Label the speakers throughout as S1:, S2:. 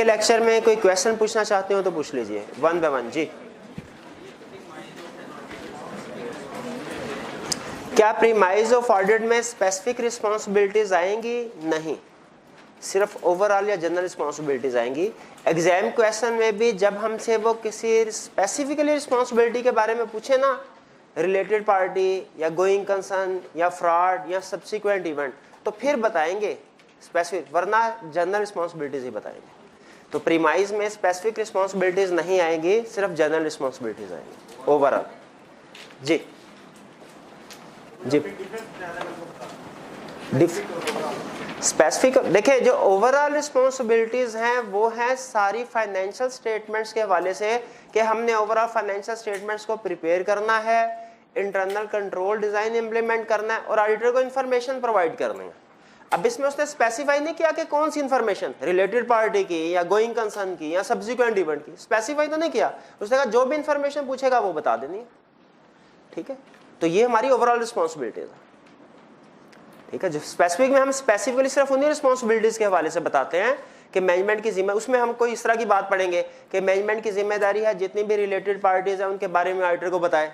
S1: के लेक्चर में कोई क्वेश्चन पूछना चाहते हो तो पूछ लीजिए, 1 बाय 1। जी, क्या प्रीमाइज ऑफ ऑडिट में स्पेसिफिक रिस्पॉन्सिबिलिटीज आएंगी? नहीं, सिर्फ ओवरऑल या जनरल रिस्पॉन्सिबिलिटीज आएंगी। एग्जाम क्वेश्चन में भी जब हमसे वो किसी स्पेसिफिकली रिस्पॉन्सिबिलिटी के बारे में पूछे ना, रिलेटेड पार्टी या गोइंग कंसर्न या फ्रॉड या सब्सिक्वेंट इवेंट, तो फिर बताएंगे स्पेसिफिक, वरना जनरल रिस्पॉन्सिबिलिटीज ही बताएंगे। तो प्रीमाइज में स्पेसिफिक रिस्पॉन्सिबिलिटीज नहीं आएंगी, सिर्फ जनरल रिस्पॉन्सिबिलिटीज आएंगी ओवरऑल। जी जी, स्पेसिफिक देखिए, जो ओवरऑल रिस्पॉन्सिबिलिटीज हैं वो है सारी फाइनेंशियल स्टेटमेंट्स के हवाले से कि हमने ओवरऑल फाइनेंशियल स्टेटमेंट्स को प्रिपेयर करना है, इंटरनल कंट्रोल डिजाइन इंप्लीमेंट करना है और ऑडिटर को इंफॉर्मेशन प्रोवाइड करनी है। अब इसमें उसने स्पेसिफाई नहीं किया कि कौन सी इंफॉर्मेशन, रिलेटेड पार्टी की या गोइंग कंसर्न की या सब्सिक्वेंट इवेंट की, स्पेसिफाई तो नहीं किया। उसने कहा जो भी इंफॉर्मेशन पूछेगा वो बता देनी है। ठीक है, तो ये हमारी ओवरऑल रिस्पॉन्सिबिलिटीज है। ठीक है, जो स्पेसिफिक में हम स्पेसिफिकली सिर्फ उन्हीं रिस्पॉन्सिबिलिटीज के हवाले से बताते हैं कि मैनेजमेंट की जिम्मेदारी, उसमें हम कोई इस तरह की बात पढ़ेंगे कि मैनेजमेंट की जिम्मेदारी है जितनी भी रिलेटेड पार्टीज हैं उनके बारे में ऑडिटर को बताए।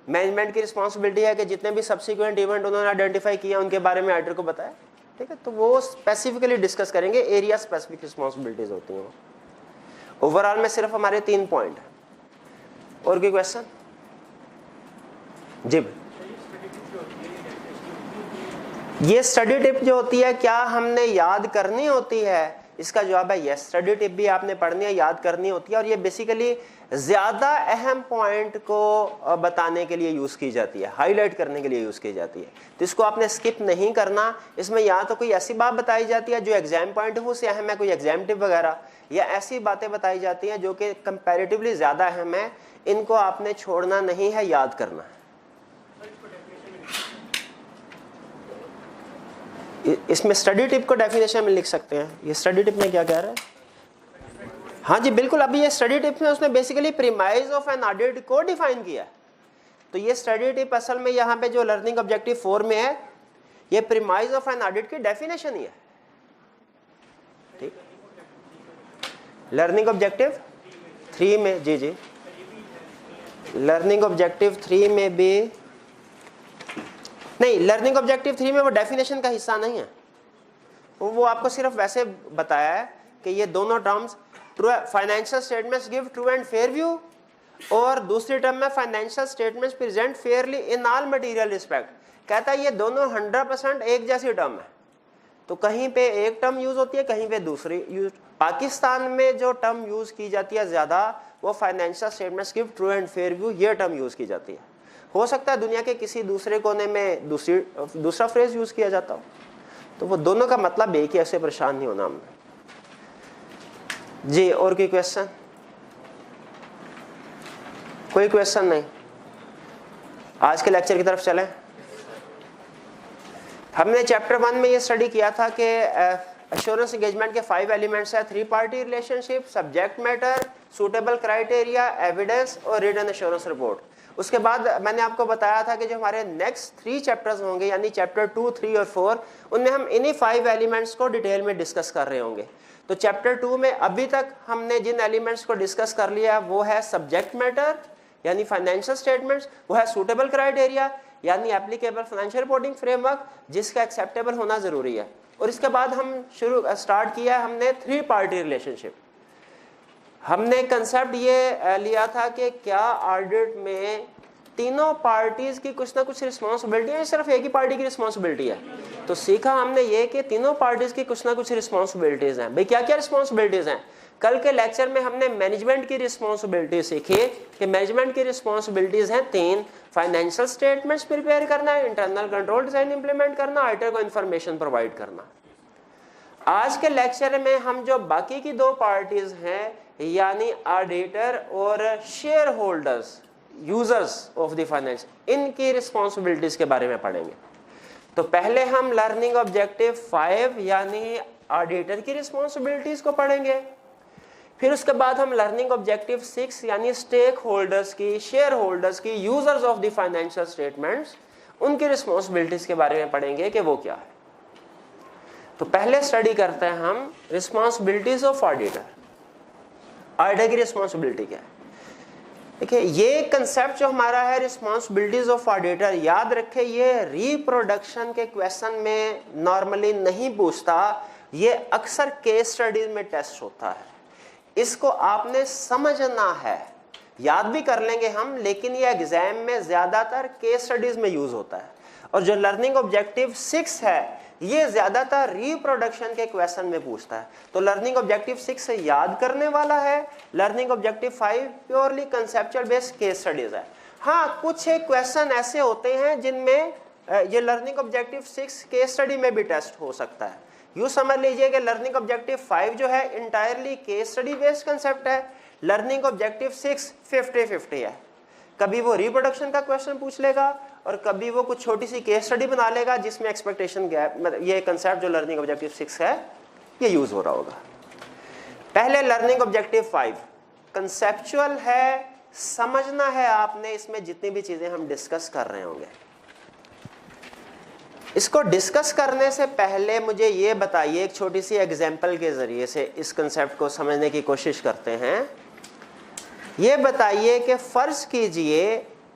S1: मैनेजमेंट की रिस्पॉन्सिबिलिटी है कि जितने भी सब्सिक्वेंट इवेंट उन्होंने आइडेंटिफाई किया उनके बारे में ऑडिटर को बताए। ठीक है, तो वो स्पेसिफिकली डिस्कस करेंगे, एरिया स्पेसिफिक रिस्पॉन्सिबिलिटीज होती हैं। ओवरऑल में सिर्फ हमारे 3 पॉइंट। और कोई क्वेश्चन? जी, ये स्टडी टिप जो होती है क्या हमने याद करनी होती है? इसका जवाब है यस, स्टडी टिप भी आपने पढ़नी है, याद करनी होती है। और ये बेसिकली ज्यादा अहम पॉइंट को बताने के लिए यूज की जाती है, हाईलाइट करने के लिए यूज की जाती है। तो इसको आपने स्किप नहीं करना। इसमें या तो कोई ऐसी बात बताई जाती है जो एग्जाम पॉइंट ऑफ व्यू से अहम है, कोई एग्जाम टिप वगैरह, या ऐसी बातें बताई जाती हैं जो कि कंपैरेटिवली ज्यादा अहम है। इनको आपने छोड़ना नहीं है, याद करना है। इसमें स्टडी टिप को डेफिनेशन में लिख सकते हैं। ये स्टडी टिप में क्या कह रहा है? हाँ जी बिल्कुल, अभी ये स्टडी टिप में उसने basically premise of an audit को डिफाइन किया। तो ये स्टडी टिप असल में यहाँ पे जो लर्निंग ऑब्जेक्टिव 4 में है, ये प्रीमाइज ऑफ एन ऑडिट की डेफिनेशन ही है। ठीक, लर्निंग ऑब्जेक्टिव 3 में, जी जी, लर्निंग ऑब्जेक्टिव 3 में भी नहीं, लर्निंग ऑब्जेक्टिव 3 में वो डेफिनेशन का हिस्सा नहीं है। वो आपको सिर्फ वैसे बताया है कि ये दोनों terms, true financial statements give true and fair view, और दूसरी टर्म में financial statements present Fairlie in all material respect. कहता है ये दोनों 100% एक जैसी टर्म है। तो कहीं पे एक टर्म यूज होती है, कहीं पे दूसरी यूज। पाकिस्तान में जो टर्म यूज की जाती है ज्यादा, वो financial statements give true and fair view, ये टर्म यूज की जाती है। हो सकता है दुनिया के किसी दूसरे कोने में दूसरा फ्रेज यूज किया जाता हो। तो वो दोनों का मतलब एक ही, ऐसे परेशान नहीं होना हमने। जी, और कोई क्वेश्चन? कोई क्वेश्चन नहीं? आज के लेक्चर की तरफ चलें। हमने चैप्टर 1 में ये स्टडी किया था कि एश्योरेंस एंगेजमेंट के 5 एलिमेंट्स है: 3 party relationship, subject matter, suitable criteria, evidence और रिटन एश्योरेंस रिपोर्ट। उसके बाद मैंने आपको बताया था कि जो हमारे नेक्स्ट 3 चैप्टर्स होंगे, यानी चैप्टर 2, 3 और 4, उनमें हम इन्हीं 5 एलिमेंट्स को डिटेल में डिस्कस कर रहे होंगे। तो चैप्टर 2 में अभी तक हमने जिन एलिमेंट्स को डिस्कस कर लिया है वो है सब्जेक्ट मैटर यानी फाइनेंशियल स्टेटमेंट्स, वो है सूटेबल क्राइटेरिया यानी एप्लीकेबल फाइनेंशियल रिपोर्टिंग फ्रेमवर्क जिसका एक्सेप्टेबल होना जरूरी है, और इसके बाद हम स्टार्ट किया है हमने 3 पार्टी रिलेशनशिप। हमने कंसेप्ट ये लिया था कि क्या ऑडिट में तीनों पार्टीज की कुछ ना कुछ रिस्पॉन्सिबिलिटी है, सिर्फ एक ही पार्टी की रिस्पॉन्सिबिलिटी है। तो सीखा हमने ये कि तीनों पार्टीज की कुछ ना कुछ रिस्पॉन्सिबिलिटीज हैं। भाई क्या क्या रिस्पॉन्सिबिलिटीज हैं? कल के लेक्चर में हमने मैनेजमेंट की रिस्पॉन्सिबिलिटी सीखी कि मैनेजमेंट की रिस्पॉन्सिबिलिटीज हैं 3: फाइनेंशियल स्टेटमेंट्स प्रिपेयर करना, इंटरनल कंट्रोल डिजाइन इंप्लीमेंट करना, ऑडिटर को इन्फॉर्मेशन प्रोवाइड करना। आज के लेक्चर में हम जो बाकी की 2 पार्टीज हैं यानी ऑडिटर और share holders, users of the finance, इनकी रिस्पॉन्सिबिलिटीज के बारे में पढ़ेंगे। तो पहले हम लर्निंग ऑब्जेक्टिव 5 यानी ऑडिटर की रिस्पॉन्सिबिलिटीज को पढ़ेंगे, फिर उसके बाद हम लर्निंग ऑब्जेक्टिव 6 यानी स्टेक होल्डर्स की, शेयर होल्डर्स की, users of the financial statements, उनकी रिस्पॉन्सिबिलिटीज के बारे में पढ़ेंगे कि वो क्या है। तो पहले स्टडी करते हैं हम रिस्पॉन्सिबिलिटीज ऑफ ऑडिटर। ऑडिटर की रिस्पॉन्सिबिलिटी क्या है? देखिए, ये कंसेप्ट जो हमारा है रिस्पॉन्सिबिलिटीज ऑफ ऑडिटर, याद रखें ये रिप्रोडक्शन के क्वेश्चन में नॉर्मली नहीं पूछता, ये अक्सर केस स्टडीज में टेस्ट होता है। इसको आपने समझना है, याद भी कर लेंगे हम, लेकिन ये एग्जाम में ज्यादातर केस स्टडीज में यूज होता है। और जो लर्निंग ऑब्जेक्टिव 6 है ये ज्यादातर रिप्रोडक्शन के क्वेश्चन में पूछता है। तो लर्निंग ऑब्जेक्टिव 6 से याद करने वाला है, learning objective 5 purely conceptual based case studies है। हाँ, कुछ एक क्वेश्चन ऐसे होते हैं जिनमें ये लर्निंग ऑब्जेक्टिव 6 केस स्टडी में भी टेस्ट हो सकता है। यूं समझ लीजिए कि लर्निंग ऑब्जेक्टिव 5 जो है entirely case study based concept है, लर्निंग ऑब्जेक्टिव 6 50-50 है। कभी वो रिप्रोडक्शन का क्वेश्चन पूछ लेगा और कभी वो कुछ छोटी सी केस स्टडी बना लेगा जिसमें एक्सपेक्टेशन गैप, मतलब ये कंसेप्ट जो लर्निंग ऑब्जेक्टिव 6 है ये यूज हो रहा होगा। पहले लर्निंग ऑब्जेक्टिव 5 कंसेप्चुअल है, समझना है आपने इसमें जितनी भी चीजें हम डिस्कस कर रहे होंगे। इसको डिस्कस करने से पहले मुझे ये बताइए, एक छोटी सी एग्जांपल के जरिए से इस कंसेप्ट को समझने की कोशिश करते हैं। ये बताइए कि फर्ज कीजिए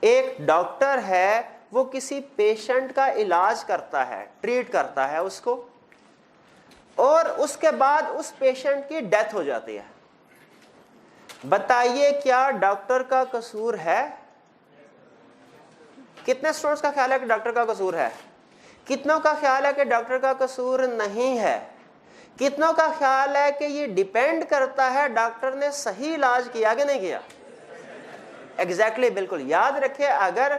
S1: एक डॉक्टर है, वो किसी पेशेंट का इलाज करता है, ट्रीट करता है उसको, और उसके बाद उस पेशेंट की डेथ हो जाती है। बताइए क्या डॉक्टर का कसूर है? कितने स्टूडेंट्स का ख्याल है कि डॉक्टर का कसूर है? कितनों का ख्याल है कि डॉक्टर का कसूर नहीं है? कितनों का ख्याल है कि ये डिपेंड करता है डॉक्टर ने सही इलाज किया कि नहीं किया? एग्जैक्टली, बिल्कुल याद रखिए, अगर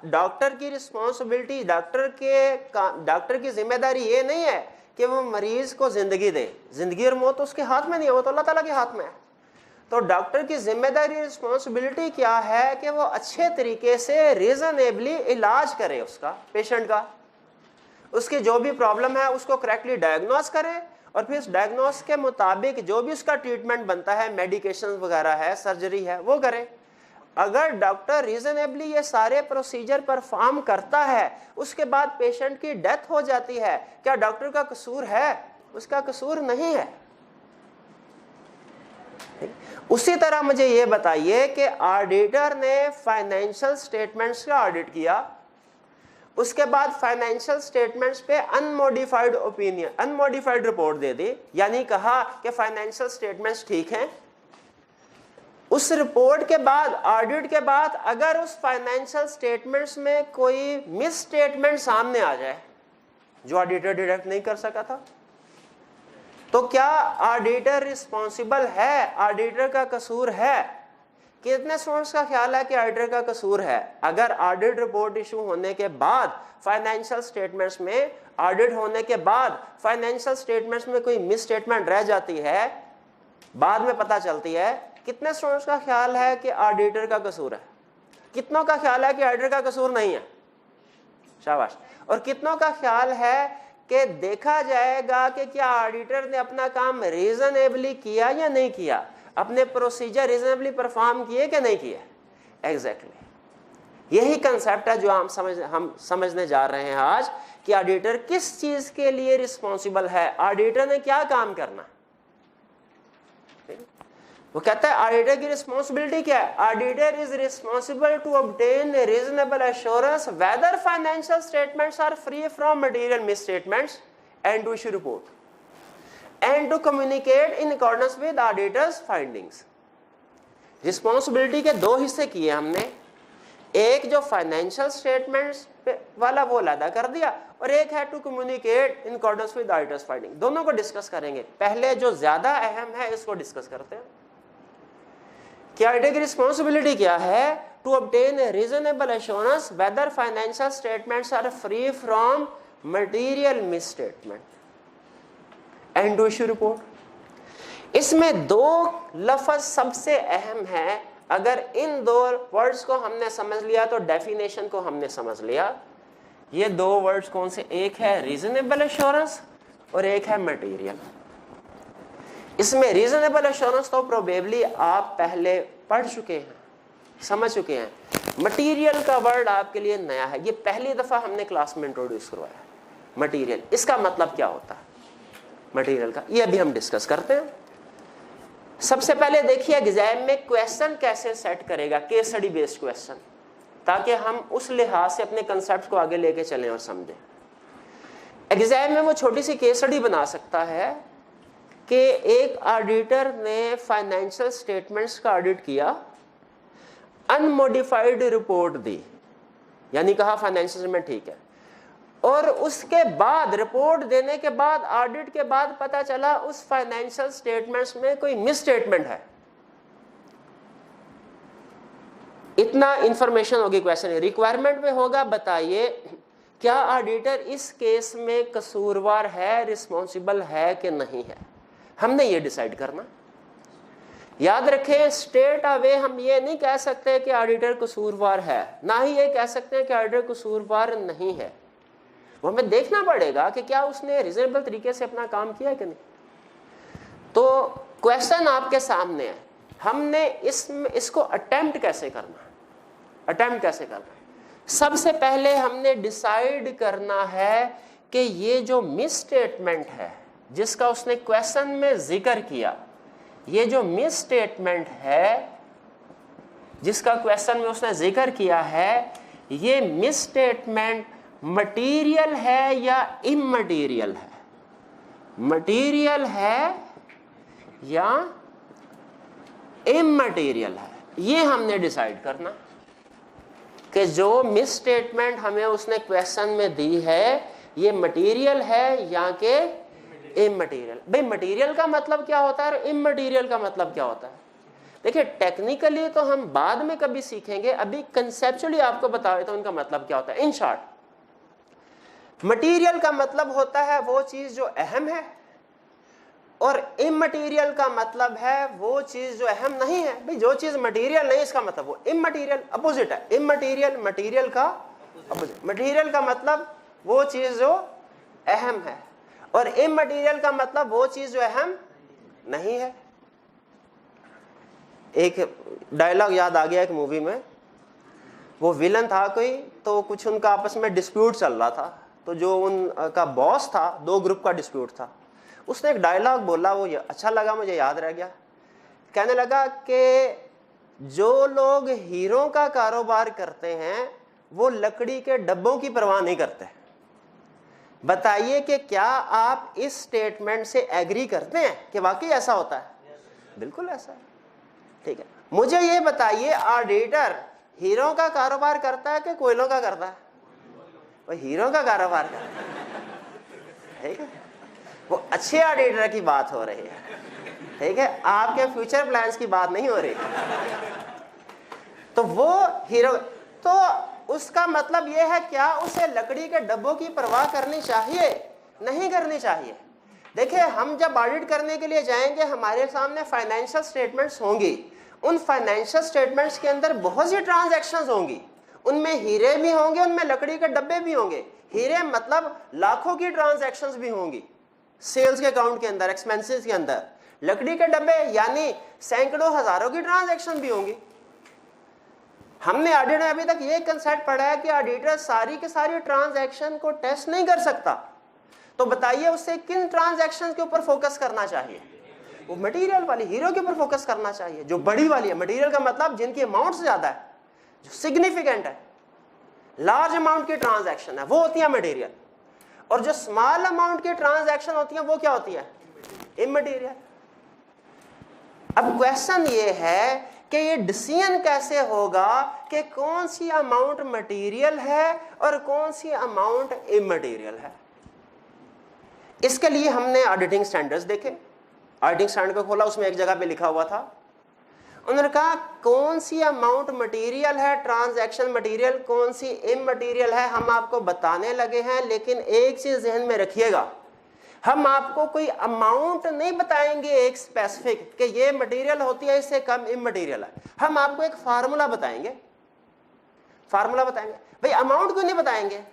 S1: डॉक्टर की रिस्पॉन्सिबिलिटी, डॉक्टर की जिम्मेदारी ये नहीं है कि वो मरीज को जिंदगी दे, जिंदगी और मौत उसके हाथ में नहीं है, वो तो अल्लाह ताला के हाथ में है। तो डॉक्टर की जिम्मेदारी, रिस्पॉन्सिबिलिटी क्या है कि वो अच्छे तरीके से रीजनेबली इलाज करे उसका, पेशेंट का, उसकी जो भी प्रॉब्लम है उसको करेक्टली डायग्नोस करे और फिर उस डायग्नोस के मुताबिक जो भी उसका ट्रीटमेंट बनता है, मेडिकेशन वगैरह है, सर्जरी है, वो करे। अगर डॉक्टर रीजनेबली ये सारे प्रोसीजर परफॉर्म करता है, उसके बाद पेशेंट की डेथ हो जाती है, क्या डॉक्टर का कसूर है? उसका कसूर नहीं है। उसी तरह मुझे ये बताइए कि ऑडिटर ने फाइनेंशियल स्टेटमेंट्स का ऑडिट किया, उसके बाद फाइनेंशियल स्टेटमेंट्स पे अनमॉडिफाइड ओपिनियन, अनमॉडिफाइड रिपोर्ट दे दी, यानी कहा कि फाइनेंशियल स्टेटमेंट्स ठीक हैं। उस रिपोर्ट के बाद, ऑडिट के बाद, अगर उस फाइनेंशियल स्टेटमेंट्स में कोई मिस स्टेटमेंट सामने आ जाए जो ऑडिटर डिटेक्ट नहीं कर सका था, तो क्या ऑडिटर रिस्पॉन्सिबल है? ऑडिटर का कसूर है? कितने स्टूडेंट्स का ख्याल है कि ऑडिटर का कसूर है? अगर ऑडिट रिपोर्ट इशू होने के बाद फाइनेंशियल स्टेटमेंट्स में, ऑडिट होने के बाद फाइनेंशियल स्टेटमेंट्स में कोई मिस स्टेटमेंट रह जाती है, बाद में पता चलती है, कितने स्टूडेंट्स का ख्याल है कि ऑडिटर का कसूर है? कितनों का ख्याल है कि ऑडिटर का कसूर नहीं है? शाबाश। और कितनों का ख्याल है कि देखा जाएगा कि क्या ऑडिटर ने अपना काम रीजनेबली किया या नहीं किया, अपने प्रोसीजर रीजनेबली परफॉर्म किए कि नहीं किए? एग्जैक्टली यही कंसेप्ट है जो हम समझने जा रहे हैं आज, कि ऑडिटर किस चीज के लिए रिस्पॉन्सिबल है, ऑडिटर ने क्या काम करना। वो कहता है ऑडिटर की रिस्पॉन्सिबिलिटी क्या है? Auditor is responsible to obtain reasonable assurance whether financial statements are free from material misstatements and to issue report and to communicate in accordance with auditor's findings। Responsibility के दो हिस्से किए हमने, एक जो फाइनेंशियल स्टेटमेंट्स वाला वो अदा कर दिया, और एक है to communicate in accordance with auditor's finding. दोनों को डिस्कस करेंगे। पहले जो ज्यादा अहम है इसको डिस्कस करते हैं कि ऑडिटर की रिस्पॉन्सिबिलिटी क्या है? To obtain reasonable assurance whether financial statements are free from material misstatement and to issue report. इसमें दो लफ्ज सबसे अहम है। अगर इन दो वर्ड्स को हमने समझ लिया तो डेफिनेशन को हमने समझ लिया। ये दो वर्ड्स कौन से? एक है रीजनेबल एश्योरेंस और एक है मटेरियल। इसमें रीजनेबल एश्योरेंस तो प्रोबेबली आप पहले पढ़ चुके हैं, समझ चुके हैं। मटेरियल का वर्ड आपके लिए नया है, ये पहली दफा हमने क्लास में इंट्रोड्यूस करवाया। मटेरियल, इसका मतलब क्या होता है? मटेरियल का, ये अभी हम डिस्कस करते हैं। सबसे पहले देखिए एग्जाम में क्वेश्चन कैसे सेट करेगा, केस स्टडी बेस्ड क्वेश्चन, ताकि हम उस लिहाज से अपने कंसेप्ट को आगे लेके चलें और समझें। एग्जाम में वो छोटी सी केस स्टडी बना सकता है कि एक ऑडिटर ने फाइनेंशियल स्टेटमेंट्स का ऑडिट किया, अनमोडिफाइड रिपोर्ट दी, यानी कहा फाइनेंशियल स्टेटमेंट ठीक है, और उसके बाद रिपोर्ट देने के बाद ऑडिट के बाद पता चला उस फाइनेंशियल स्टेटमेंट्स में कोई मिस स्टेटमेंट है। इतना इंफॉर्मेशन होगी क्वेश्चन रिक्वायरमेंट में होगा, बताइए क्या ऑडिटर इस केस में कसूरवार है, रिस्पॉन्सिबल है कि नहीं है, हमने ये डिसाइड करना। याद रखें स्ट्रेट अवे हम ये नहीं कह सकते कि ऑडिटर कसूरवार है, ना ही ये कह सकते हैं कि ऑडिटर कसूरवार नहीं है। वो हमें देखना पड़ेगा कि क्या उसने रीजनेबल तरीके से अपना काम किया है कि नहीं। तो क्वेश्चन आपके सामने है, हमने इसको अटेम्प्ट कैसे करना है, अटेम्प्ट कैसे करना है। सबसे पहले हमने डिसाइड करना है कि ये जो मिस स्टेटमेंट है जिसका उसने क्वेश्चन में जिक्र किया, ये जो मिस स्टेटमेंट है जिसका क्वेश्चन में उसने जिक्र किया है, ये मिस स्टेटमेंट मटीरियल है या इममटीरियल है, मटीरियल है या इममटीरियल है, ये हमने डिसाइड करना कि जो मिस स्टेटमेंट हमें उसने क्वेश्चन में दी है ये मटीरियल है या के इममटीरियल। भाई मटीरियल का मतलब क्या होता है और इममटीरियल का मतलब क्या होता है। देखिए टेक्निकली तो हम बाद में कभी सीखेंगे, अभी कंसेप्चुअली आपको बता देता हूं उनका मतलब क्या होता है। इन शॉर्ट मटीरियल का मतलब होता है वो चीज जो अहम है, और इममटीरियल का मतलब है वो चीज जो अहम नहीं है। भाई जो चीज मटीरियल नहीं इसका मतलब वो इममटीरियल, अपोजिट है। इममटीरियल मटीरियल का अपोजिट। मटीरियल का मतलब वो चीज जो अहम है, और इममटीरियल का मतलब वो चीज जो अहम नहीं है। एक डायलॉग याद आ गया एक मूवी में, वो विलन था कोई, तो कुछ उनका आपस में डिस्प्यूट चल रहा था, तो जो उनका बॉस था, दो ग्रुप का डिस्प्यूट था, उसने एक डायलॉग बोला, वो अच्छा लगा, मुझे याद रह गया। कहने लगा कि जो लोग हीरो का कारोबार करते हैं वो लकड़ी के डब्बों की परवाह नहीं करते। बताइए कि क्या आप इस स्टेटमेंट से एग्री करते हैं कि वाकई ऐसा होता है? बिल्कुल ऐसा है। ठीक है, मुझे ये बताइए ऑडिटर हीरो का कारोबार करता है कि कोयलों का करता है? वो हीरो का कारोबार करता है। ठीक है, वो अच्छे ऑडिटर की बात हो रही है। ठीक है, आपके फ्यूचर प्लान्स की बात नहीं हो रही। तो वो हीरो, तो उसका मतलब ये है क्या उसे लकड़ी के डब्बों की परवाह करनी चाहिए? नहीं करनी चाहिए। देखिए हम जब ऑडिट करने के लिए जाएंगे हमारे सामने फाइनेंशियल स्टेटमेंट्स होंगी, उन फाइनेंशियल स्टेटमेंट्स के अंदर बहुत सी ट्रांजैक्शंस होंगी, उनमें हीरे भी होंगे, उनमें लकड़ी के डब्बे भी होंगे। हीरे मतलब लाखों की ट्रांजैक्शंस भी होंगी सेल्स के अकाउंट के अंदर, एक्सपेंसेस के अंदर। लकड़ी के डब्बे यानी सैकड़ों हजारों की ट्रांजैक्शन भी होंगी। हमने ऑडिट में अभी तक ये कंसेप्ट पढ़ा है कि ऑडिटर सारी की सारी ट्रांजैक्शन को टेस्ट नहीं कर सकता। तो बताइए उससे किन ट्रांजैक्शन के ऊपर फोकस करना चाहिए? वो मटेरियल वाली, हीरो के ऊपर फोकस करना चाहिए, जो बड़ी वाली है। मटेरियल का मतलब जिनकी अमाउंट ज्यादा है, जो सिग्निफिकेंट है, लार्ज अमाउंट की ट्रांजैक्शन है, वो होती है मटेरियल। और जो स्मॉल अमाउंट की ट्रांजैक्शन होती है वो क्या होती है? इममटेरियल। अब क्वेश्चन ये है कि ये डिसीजन कैसे होगा कि कौन सी अमाउंट मटेरियल है और कौन सी अमाउंट इममटेरियल है। इसके लिए हमने ऑडिटिंग स्टैंडर्ड्स देखे। ऑडिटिंग स्टैंडर्ड को खोला, उसमें एक जगह पे लिखा हुआ था, उन्होंने कहा कौन सी अमाउंट मटेरियल है, ट्रांजैक्शन मटेरियल, कौन सी इममटेरियल है, हम आपको बताने लगे हैं। लेकिन एक चीज ध्यान में रखिएगा, हम आपको कोई अमाउंट नहीं बताएंगे एक स्पेसिफिक कि ये मटेरियल होती है, इससे कम इममटेरियल है। हम आपको एक फार्मूला बताएंगे, फार्मूला बताएंगे। भाई अमाउंट क्यों नहीं बताएंगे?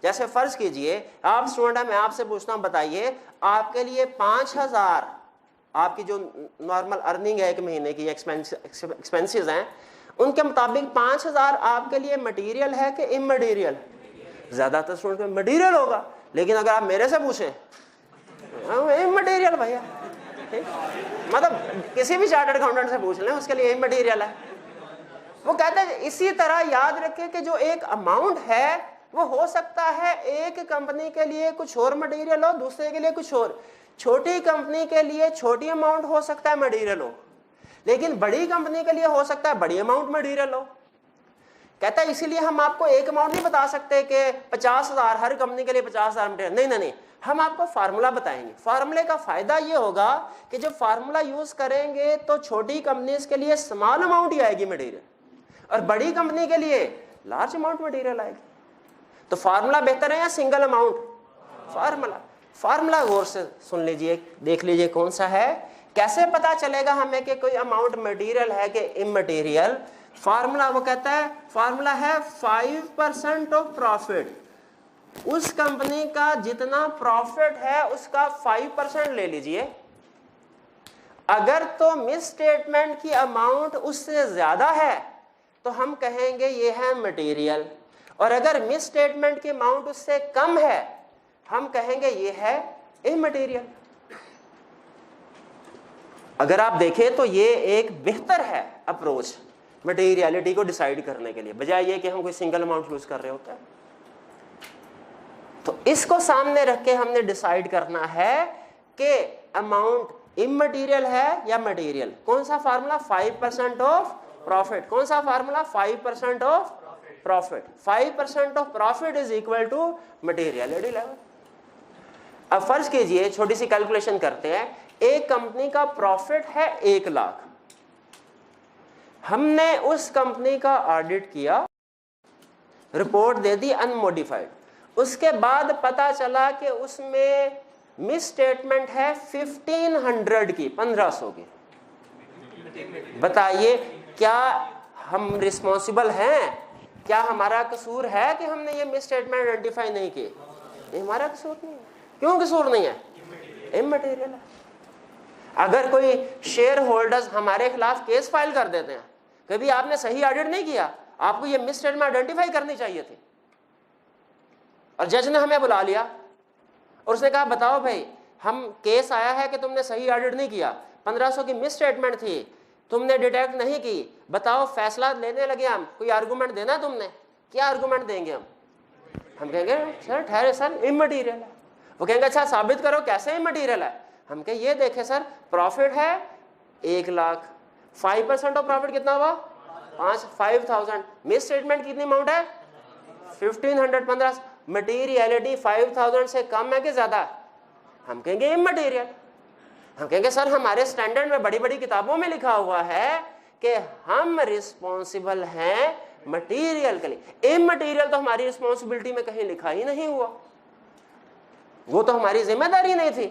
S1: जैसे फर्ज कीजिए आप स्टूडेंट है, मैं आपसे पूछता हूं, बताइए आपके लिए 5000 आपकी जो नॉर्मल अर्निंग है एक महीने की, एक्सपेंसेस हैं, उनके मुताबिक 5000 आपके लिए मटेरियल है कि इममटेरियल? ज्यादातर स्टूडेंट में मटेरियल होगा। लेकिन अगर आप मेरे से पूछें इममटेरियल इमटेरियल भैया, मतलब किसी भी चार्टर्ड अकाउंटेंट से पूछ लें, उसके लिए इमटेरियल है। वो कहते हैं इसी तरह याद रखें कि जो एक अमाउंट है वो हो सकता है एक कंपनी के लिए कुछ और मटेरियल हो, दूसरे के लिए कुछ और। छोटी कंपनी के लिए छोटी अमाउंट हो सकता है मटेरियल हो, लेकिन बड़ी कंपनी के लिए हो सकता है बड़ी अमाउंट मटेरियल हो। कहता है इसीलिए हम आपको एक अमाउंट नहीं बता सकते कि 50,000 हर कंपनी के लिए 50,000 मटेरियल, नहीं नहीं, हम आपको फार्मूला बताएंगे। फार्मूले का फायदा ये होगा कि जब फार्मूला यूज करेंगे तो छोटी कंपनीज के लिए स्मॉल अमाउंट ही आएगी मटेरियल, और बड़ी कंपनी के लिए लार्ज अमाउंट मटेरियल आएगी। तो फार्मूला बेहतर है या सिंगल अमाउंट? फार्मूला। फार्मूला गौर से सुन लीजिए, देख लीजिए कौन सा है। कैसे पता चलेगा हमें कि कोई अमाउंट मटेरियल है कि इमटेरियल? फार्मूला वो कहता है, फार्मूला है 5% ऑफ प्रॉफिट। उस कंपनी का जितना प्रॉफिट है उसका 5% ले लीजिए। अगर तो मिस स्टेटमेंट की अमाउंट उससे ज्यादा है तो हम कहेंगे ये है मटेरियल, और अगर मिस स्टेटमेंट की अमाउंट उससे कम है हम कहेंगे ये है इमटेरियल। अगर आप देखें तो ये एक बेहतर है अप्रोच मटेरियलिटी को डिसाइड करने के लिए, बजाय ये कि हम कोई सिंगल अमाउंट यूज कर रहे होते हैं। तो इसको सामने रख के हमने डिसाइड करना है कि अमाउंट इमटेरियल है या मटेरियल। कौन सा फार्मूला? 5% of profit. कौन सा formula? 5% of profit. 5% of profit is equal to materiality level. अब फर्ज कीजिए, छोटी सी कैलकुलेशन करते हैं, एक कंपनी का प्रॉफिट है 1 लाख, हमने उस कंपनी का ऑडिट किया, रिपोर्ट दे दी अनमोडिफाइड, उसके बाद पता चला कि उसमें मिस स्टेटमेंट है 1500 की, 1500 की। बताइए क्या हम रिस्पॉन्सिबल हैं? क्या हमारा कसूर है कि हमने ये मिस स्टेटमेंट आइडेंटिफाई नहीं की? ये हमारा कसूर नहीं है। क्यों कसूर नहीं है? इमटेरियल है। अगर कोई शेयर होल्डर्स हमारे खिलाफ केस फाइल कर देते हैं, कभी आपने सही ऑडिट नहीं किया, आपको ये मिस स्टेटमेंट आइडेंटिफाई करनी चाहिए थी, और जज ने हमें बुला लिया और उसने कहा बताओ भाई, हम केस आया है कि तुमने सही ऑडिट नहीं किया, 1500 की मिस स्टेटमेंट थी, तुमने डिटेक्ट नहीं की, बताओ फैसला लेने लगे हम, कोई आर्गुमेंट देना तुमने? क्या आर्गुमेंट देंगे हम कहेंगे सर ठहरे सर इमटेरियल है। वो कहेंगे अच्छा साबित करो कैसे इमटेरियल है। हम कहें ये देखे सर, प्रॉफिट है 1 लाख, 5% ऑफ प्रॉफिट कितना हुआ? 5,000। मिस स्टेटमेंट कितनी अमाउंट है? 1500, 15। मटेरियलिटी 5,000 से कम है कि ज्यादा? हम कहेंगे इमटेरियल। हम कहेंगे सर हमारे स्टैंडर्ड में बड़ी बड़ी किताबों में लिखा हुआ है कि हम रिस्पॉन्सिबल हैं मटेरियल के लिए, इमटेरियल तो हमारी रिस्पॉन्सिबिलिटी में कहीं लिखा ही नहीं हुआ, वो तो हमारी जिम्मेदारी नहीं थी।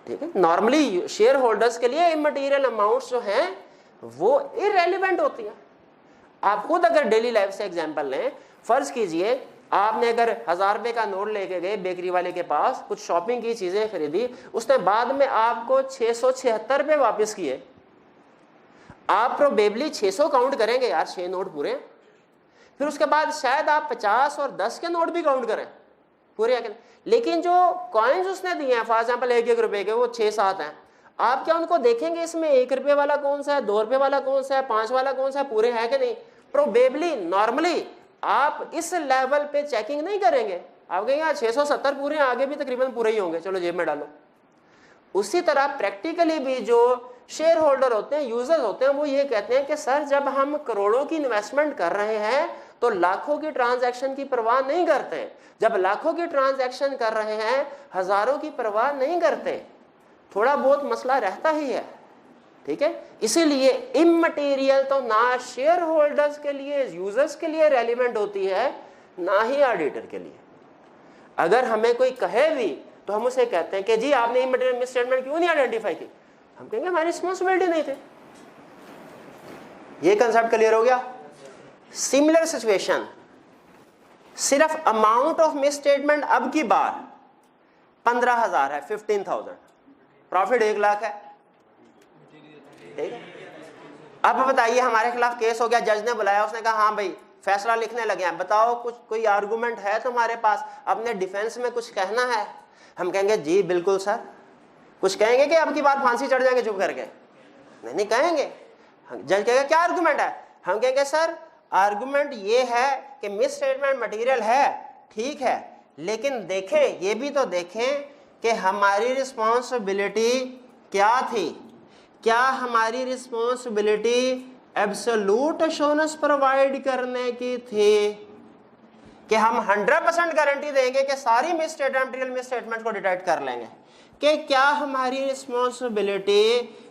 S1: ठीक है, नॉर्मली शेयर होल्डर्स के लिए इमटेरियल अमाउंट्स जो हैं वो इररेलेवेंट होती हैं। आप खुद अगर डेली लाइफ से एग्जांपल लें, फर्ज कीजिए आपने अगर 1000 रुपए का नोट लेके गए बेकरी वाले के पास, कुछ शॉपिंग की चीजें खरीदी, उसने बाद में आपको 676 रुपए वापस किए, आप प्रोबेबली 600 काउंट करेंगे यार 6 नोट पूरे, फिर उसके बाद शायद आप 50 और 10 के नोट भी काउंट करें पूरे, लेकिन जो कॉइन्स उसने दिए हैं फॉर एग्जाम्पल 1-1 रुपए के, वो 6-7 हैं, आप क्या उनको देखेंगे इसमें 1 रुपए वाला कौन सा है, 2 रुपए वाला कौन सा है, 5 वाला कौन सा है, पूरे है कि नहीं? प्रोबेबली नॉर्मली आप इस लेवल पे चेकिंग नहीं करेंगे, आप कहेंगे यार 670 पूरे हैं, आगे भी तकरीबन पूरे ही होंगे, चलो जेब में डालो। उसी तरह प्रैक्टिकली भी जो शेयर होल्डर होते हैं, यूजर्स होते हैं, वो ये कहते हैं कि सर जब हम करोड़ों की इन्वेस्टमेंट कर रहे हैं तो लाखों की ट्रांजैक्शन की परवाह नहीं करते, जब लाखों की ट्रांजैक्शन कर रहे हैं हजारों की परवाह नहीं करते, थोड़ा बहुत मसला रहता ही है। ठीक है, इसीलिए इमटेरियल तो ना शेयर होल्डर्स के लिए, यूजर्स के लिए रेलिवेंट होती है, ना ही ऑडिटर के लिए। अगर हमें कोई कहे भी तो हम उसे कहते हैं कि जी आपने इमटेरियल मिस स्टेटमेंट क्यों नहीं आइडेंटिफाई की, हम कहेंगे हमारी रिस्पॉन्सिबिलिटी नहीं थी। ये कंसेप्ट क्लियर हो गया? सिमिलर सिचुएशन, सिर्फ अमाउंट ऑफ मिस स्टेटमेंट अब की बार 15,000 है, 15,000, प्रॉफिट 1 लाख है। ठीक है, अब बताइए हमारे खिलाफ केस हो गया, जज ने बुलाया, उसने कहा हाँ भाई फैसला लिखने लगे हैं, बताओ कुछ कोई आर्गुमेंट है तुम्हारे पास, अपने डिफेंस में कुछ कहना है? हम कहेंगे जी बिल्कुल सर। कुछ कहेंगे कि अब की बार फांसी चढ़ जाएंगे चुप करके? नहीं कहेंगे। जज कहेगा क्या आर्गुमेंट है? हम कहेंगे सर आर्गुमेंट ये है कि मिस स्टेटमेंट मटेरियल है, ठीक है, लेकिन देखें, ये भी तो देखें कि हमारी रिस्पॉन्सिबिलिटी क्या थी। क्या हमारी रिस्पॉन्सिबिलिटी एब्सोल्यूट एश्योरेंस प्रोवाइड करने की थी कि हम 100% गारंटी देंगे कि सारी मिस स्टेटमेंट को डिटेक्ट कर लेंगे, कि क्या हमारी रिस्पॉन्सिबिलिटी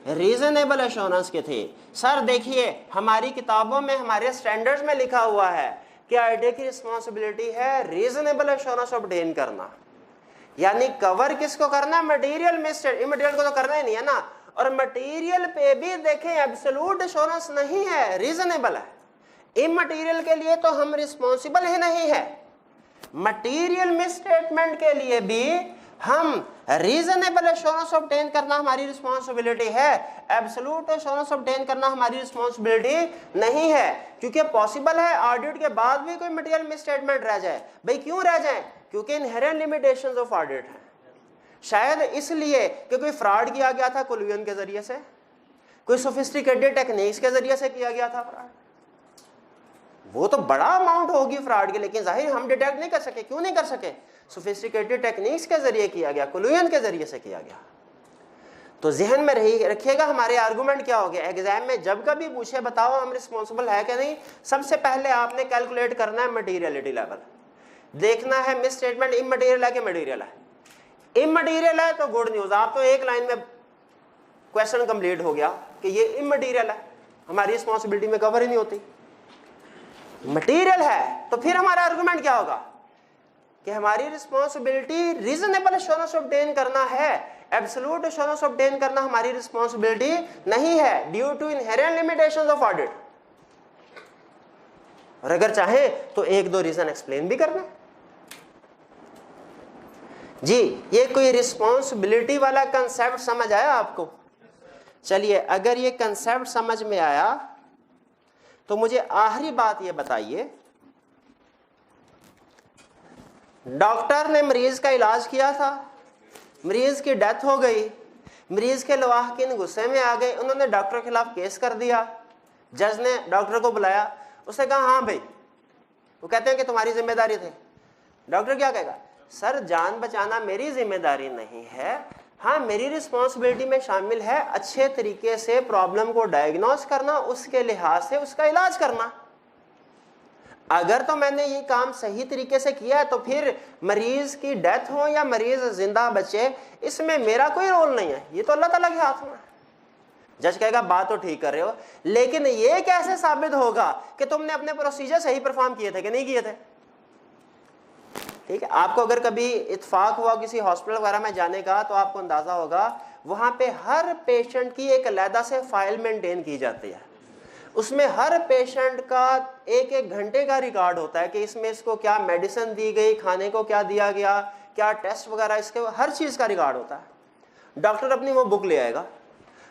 S1: रीजनेबल एश्योरेंस की थी? सर देखिए हमारी किताबों में, हमारे स्टैंडर्ड्स में लिखा हुआ है कि आईटी की रिस्पॉन्सिबिलिटी है रीजनेबल एश्योरेंस ऑब्टेन करना, यानी कवर किसको करना है? मटेरियल मिस, इमटेरियल को तो करना ही नहीं है ना। और मटेरियल पे भी देखें एब्सोल्यूट एश्योरेंस नहीं है, रीजनेबल है। इमटेरियल के लिए तो हम रिस्पॉन्सिबल ही नहीं है, मटेरियल मिस स्टेटमेंट के लिए भी हम रीजनेबल एश्योरेंस ऑब्टेन करना हमारी रिस्पॉन्सिबिलिटी है, एब्सोल्यूट एश्योरेंस ऑब्टेन करना हमारी रिस्पॉन्सिबिलिटी नहीं है। क्योंकि पॉसिबल है ऑडिट के बाद भी कोई मटेरियल मिस स्टेटमेंट रह जाए। भाई क्यों रह जाए? क्योंकि इनहेरेंट लिमिटेशंस ऑफ ऑडिट है। शायद इसलिए कि कोई फ्रॉड किया गया था कोलिजन के जरिए से, कोई सोफिस्टिकेटेड टेक्निक्स के जरिए से किया गया था फ्रॉड। वो तो बड़ा अमाउंट होगी फ्रॉड की, लेकिन जाहिर हम डिटेक्ट नहीं कर सके। क्यों नहीं कर सके? सोफिस्टिकेटेड टेक्निक्स के जरिए किया गया, कोलिजन के जरिए से किया गया। तो जहन में रखिएगा हमारे आर्गुमेंट क्या हो गया। एग्जाम में जब कभी पूछे बताओ हम रिस्पॉन्सिबल है कि नहीं, सबसे पहले आपने कैलकुलेट करना है मटीरियलिटी लेवल, देखना है मिस स्टेटमेंट इमटेरियल है कि मटेरियल है। इमटेरियल है तो गुड न्यूज, आप तो एक लाइन में क्वेश्चन कंप्लीट हो गया कि ये इमटेरियल है, हमारी रिस्पॉन्सिबिलिटी में कवर ही नहीं होती। मटेरियल है तो फिर हमारा आर्गुमेंट क्या होगा कि हमारी रिस्पॉन्सिबिलिटी रीजनेबल एश्योरेंस ऑब्टेन करना है, एब्सोल्यूट एश्योरेंस ऑब्टेन करना हमारी रिस्पॉन्सिबिलिटी नहीं है due to inherent limitations of audit. और अगर चाहे तो एक दो रीजन एक्सप्लेन भी करना जी। ये कोई रिस्पॉन्सिबिलिटी वाला कंसेप्ट समझ आया आपको? चलिए अगर ये कंसेप्ट समझ में आया तो मुझे आखिरी बात ये बताइए, डॉक्टर ने मरीज का इलाज किया था, मरीज की डेथ हो गई, मरीज के लवाहकीन गुस्से में आ गए, उन्होंने डॉक्टर के खिलाफ केस कर दिया। जज ने डॉक्टर को बुलाया, उसने कहा हाँ भाई, वो कहते हैं कि तुम्हारी जिम्मेदारी थी। डॉक्टर क्या कहेगा? सर जान बचाना मेरी जिम्मेदारी नहीं है, हाँ मेरी रिस्पॉन्सिबिलिटी में शामिल है अच्छे तरीके से प्रॉब्लम को डायग्नोस करना, उसके लिहाज से उसका इलाज करना। अगर तो मैंने ये काम सही तरीके से किया है तो फिर मरीज की डेथ हो या मरीज जिंदा बचे, इसमें मेरा कोई रोल नहीं है, ये तो अल्लाह ताला के हाथ में है। जज कहेगा बात तो ठीक कर रहे हो, लेकिन ये कैसे साबित होगा कि तुमने अपने प्रोसीजर सही परफॉर्म किए थे कि नहीं किए थे? ठीक है, आपको अगर कभी इत्फाक हुआ किसी हॉस्पिटल वगैरह में जाने का तो आपको अंदाजा होगा वहां पे हर पेशेंट की एक अलग से फाइल मेंटेन की जाती है, उसमें हर पेशेंट का एक एक घंटे का रिकॉर्ड होता है कि इसमें इसको क्या मेडिसिन दी गई, खाने को क्या दिया गया, क्या टेस्ट वगैरह, इसके हर चीज का रिकॉर्ड होता है। डॉक्टर अपनी वो बुक ले आएगा,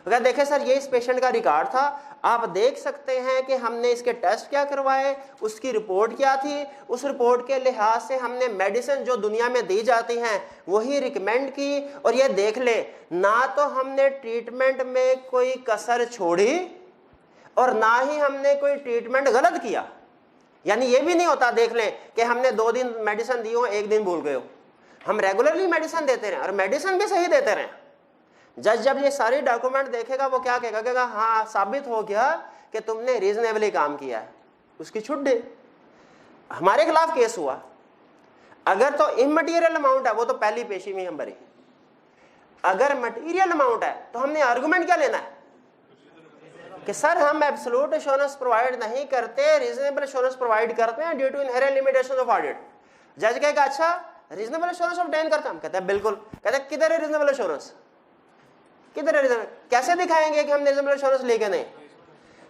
S1: अगर देखें सर ये इस पेशेंट का रिकॉर्ड था, आप देख सकते हैं कि हमने इसके टेस्ट क्या करवाए, उसकी रिपोर्ट क्या थी, उस रिपोर्ट के लिहाज से हमने मेडिसिन जो दुनिया में दी जाती हैं वही रिकमेंड की, और ये देख ले ना तो हमने ट्रीटमेंट में कोई कसर छोड़ी और ना ही हमने कोई ट्रीटमेंट गलत किया। यानी ये भी नहीं होता देख लें कि हमने 2 दिन मेडिसिन दी हो, 1 दिन भूल गए हो, हम रेगुलरली मेडिसिन देते रहे और मेडिसिन भी सही देते रहे। जज जब ये सारे डॉक्यूमेंट देखेगा वो क्या कहेगा? कहेगा हाँ साबित हो गया कि तुमने रीजनेबली काम किया है, उसकी छुट दे। हमारे खिलाफ केस हुआ, अगर तो इमटेरियल अमाउंट है वो तो पहली पेशी में हम भरे, अगर मटेरियल अमाउंट है तो हमने आर्गुमेंट क्या लेना है कि सर हम एब्सोल्यूट एश्योरेंस प्रोवाइड नहीं करते, रीजनेबल एश्योरेंस प्रोवाइड करते हैं due to inherent limitations of audit. जज कहेगा अच्छा रीजनेबल एश्योरेंस ऑब्टेन करते हैं? हम कहते हैं बिल्कुल। कहते हैं किधर है रीजनेबल एश्योरेंस, किधर है रीजनेबल? कैसे दिखाएंगे कि हम रीजनेबल एश्योरेंस लेके नहीं?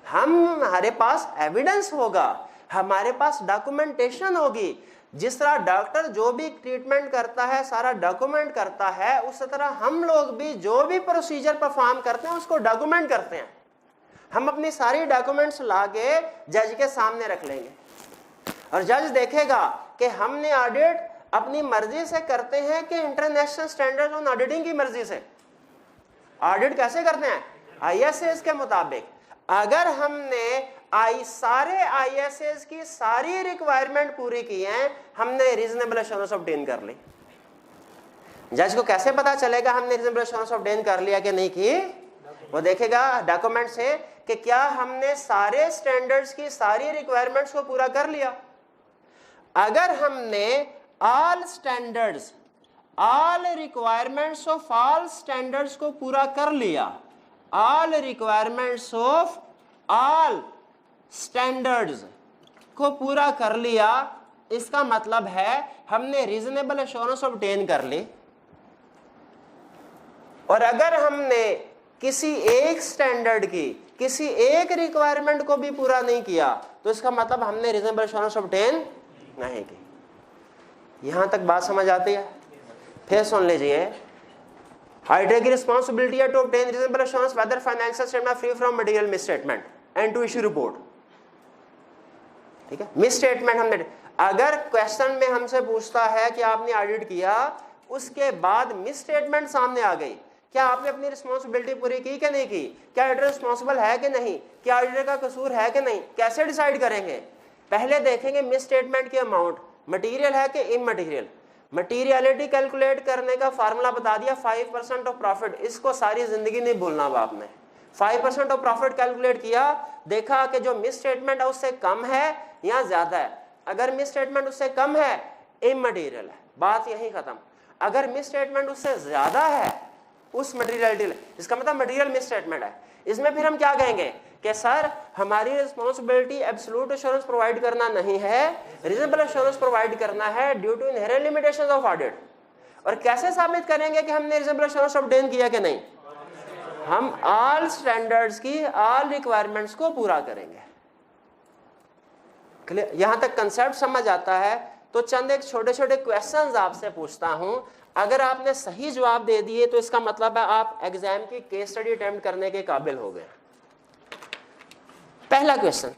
S1: हमारे पास एविडेंस होगा, हमारे पास डॉक्यूमेंटेशन होगी। जिस तरह डॉक्टर जो भी ट्रीटमेंट करता है सारा डॉक्यूमेंट करता है, उस तरह हम लोग भी जो भी प्रोसीजर परफॉर्म करते हैं उसको डॉक्यूमेंट करते हैं। हम अपनी सारी डॉक्यूमेंट्स लाके जज के सामने रख लेंगे और जज देखेगा कि हमने ऑडिट अपनी मर्जी से करते हैं कि इंटरनेशनल स्टैंडर्ड ऑन ऑडिटिंग की मर्जी से? ऑडिट कैसे करते हैं? आईएसएस के मुताबिक। अगर हमने सारे आईएसएस की सारी रिक्वायरमेंट पूरी की हैं, हमने रीजनेबल एश्योरेंस ऑब्टेन कर ली। जज को कैसे पता चलेगा हमने रीजनेबल एश्योरेंस ऑब्टेन कर लिया कि नहीं की? वो देखेगा डॉक्यूमेंट से कि क्या हमने सारे स्टैंडर्ड्स की सारी रिक्वायरमेंट्स को पूरा कर लिया। अगर हमने all standards, all requirements of all standards को पूरा कर लिया, all requirements of all standards को पूरा कर लिया, इसका मतलब है हमने रीजनेबल एश्योरेंस ऑब्टेन कर ली। और अगर हमने किसी एक स्टैंडर्ड की किसी एक रिक्वायरमेंट को भी पूरा नहीं किया, तो इसका मतलब हमने रीजनेबल एश्योरेंस ऑब्टेन नहीं की। यहां तक बात समझ आती है? फिर सुन लीजिए, ऑडिटर की रिस्पांसिबिलिटी है to obtain reasonable assurance whether financial statement free from material misstatement and to issue report. ठीक है, मिसस्टेटमेंट हमने, अगर क्वेश्चन में हमसे पूछता है कि आपने ऑडिट किया, उसके बाद मिसस्टेटमेंट सामने आ गई, क्या आपने अपनी रिस्पांसिबिलिटी पूरी की कि नहीं की? क्या ऑडिटर रिस्पांसिबल है कि नहीं? क्या ऑडिटर का कसूर है कि नहीं? कैसे डिसाइड करेंगे? पहले देखेंगे मिसस्टेटमेंट की अमाउंट मटेरियल है कि इमटेरियल। मटेरियलिटी कैलकुलेट करने का फार्मूला बता दिया, 5% ऑफ प्रॉफिट। इसको सारी जिंदगी नहीं भूलना आपने। 5% ऑफ प्रॉफिट कैलकुलेट किया, देखा कि जो मिसस्टेटमेंट है उससे कम है या ज्यादा है। अगर मिसस्टेटमेंट उससे कम है, इमटेरियल है, बात यही खत्म। अगर मिसस्टेटमेंट उससे ज्यादा है उस मटेरियलिटी, इसका मतलब मटेरियल मिसस्टेटमेंट है। इसमें फिर हम क्या कहेंगे कि सर हमारी रिस्पांसिबिलिटी एब्सोल्यूट एश्योरेंस प्रोवाइड करना नहीं है, रीजनेबल एश्योरेंस प्रोवाइड करना है due to inherent limitations of audit. और कैसे साबित करेंगे कि हमने रीजनेबल एश्योरेंस ऑब्टेन किया कि नहीं? हम ऑल स्टैंडर्ड्स की ऑल रिक्वायरमेंट्स को पूरा करेंगे। क्लियर? यहां तक कंसेप्ट समझ आता है? तो चंद एक छोटे छोटे क्वेश्चंस आपसे पूछता हूं, अगर आपने सही जवाब दे दिए तो इसका मतलब है आप एग्जाम की केस स्टडी अटेम्प्ट करने के काबिल हो गए। पहला क्वेश्चन,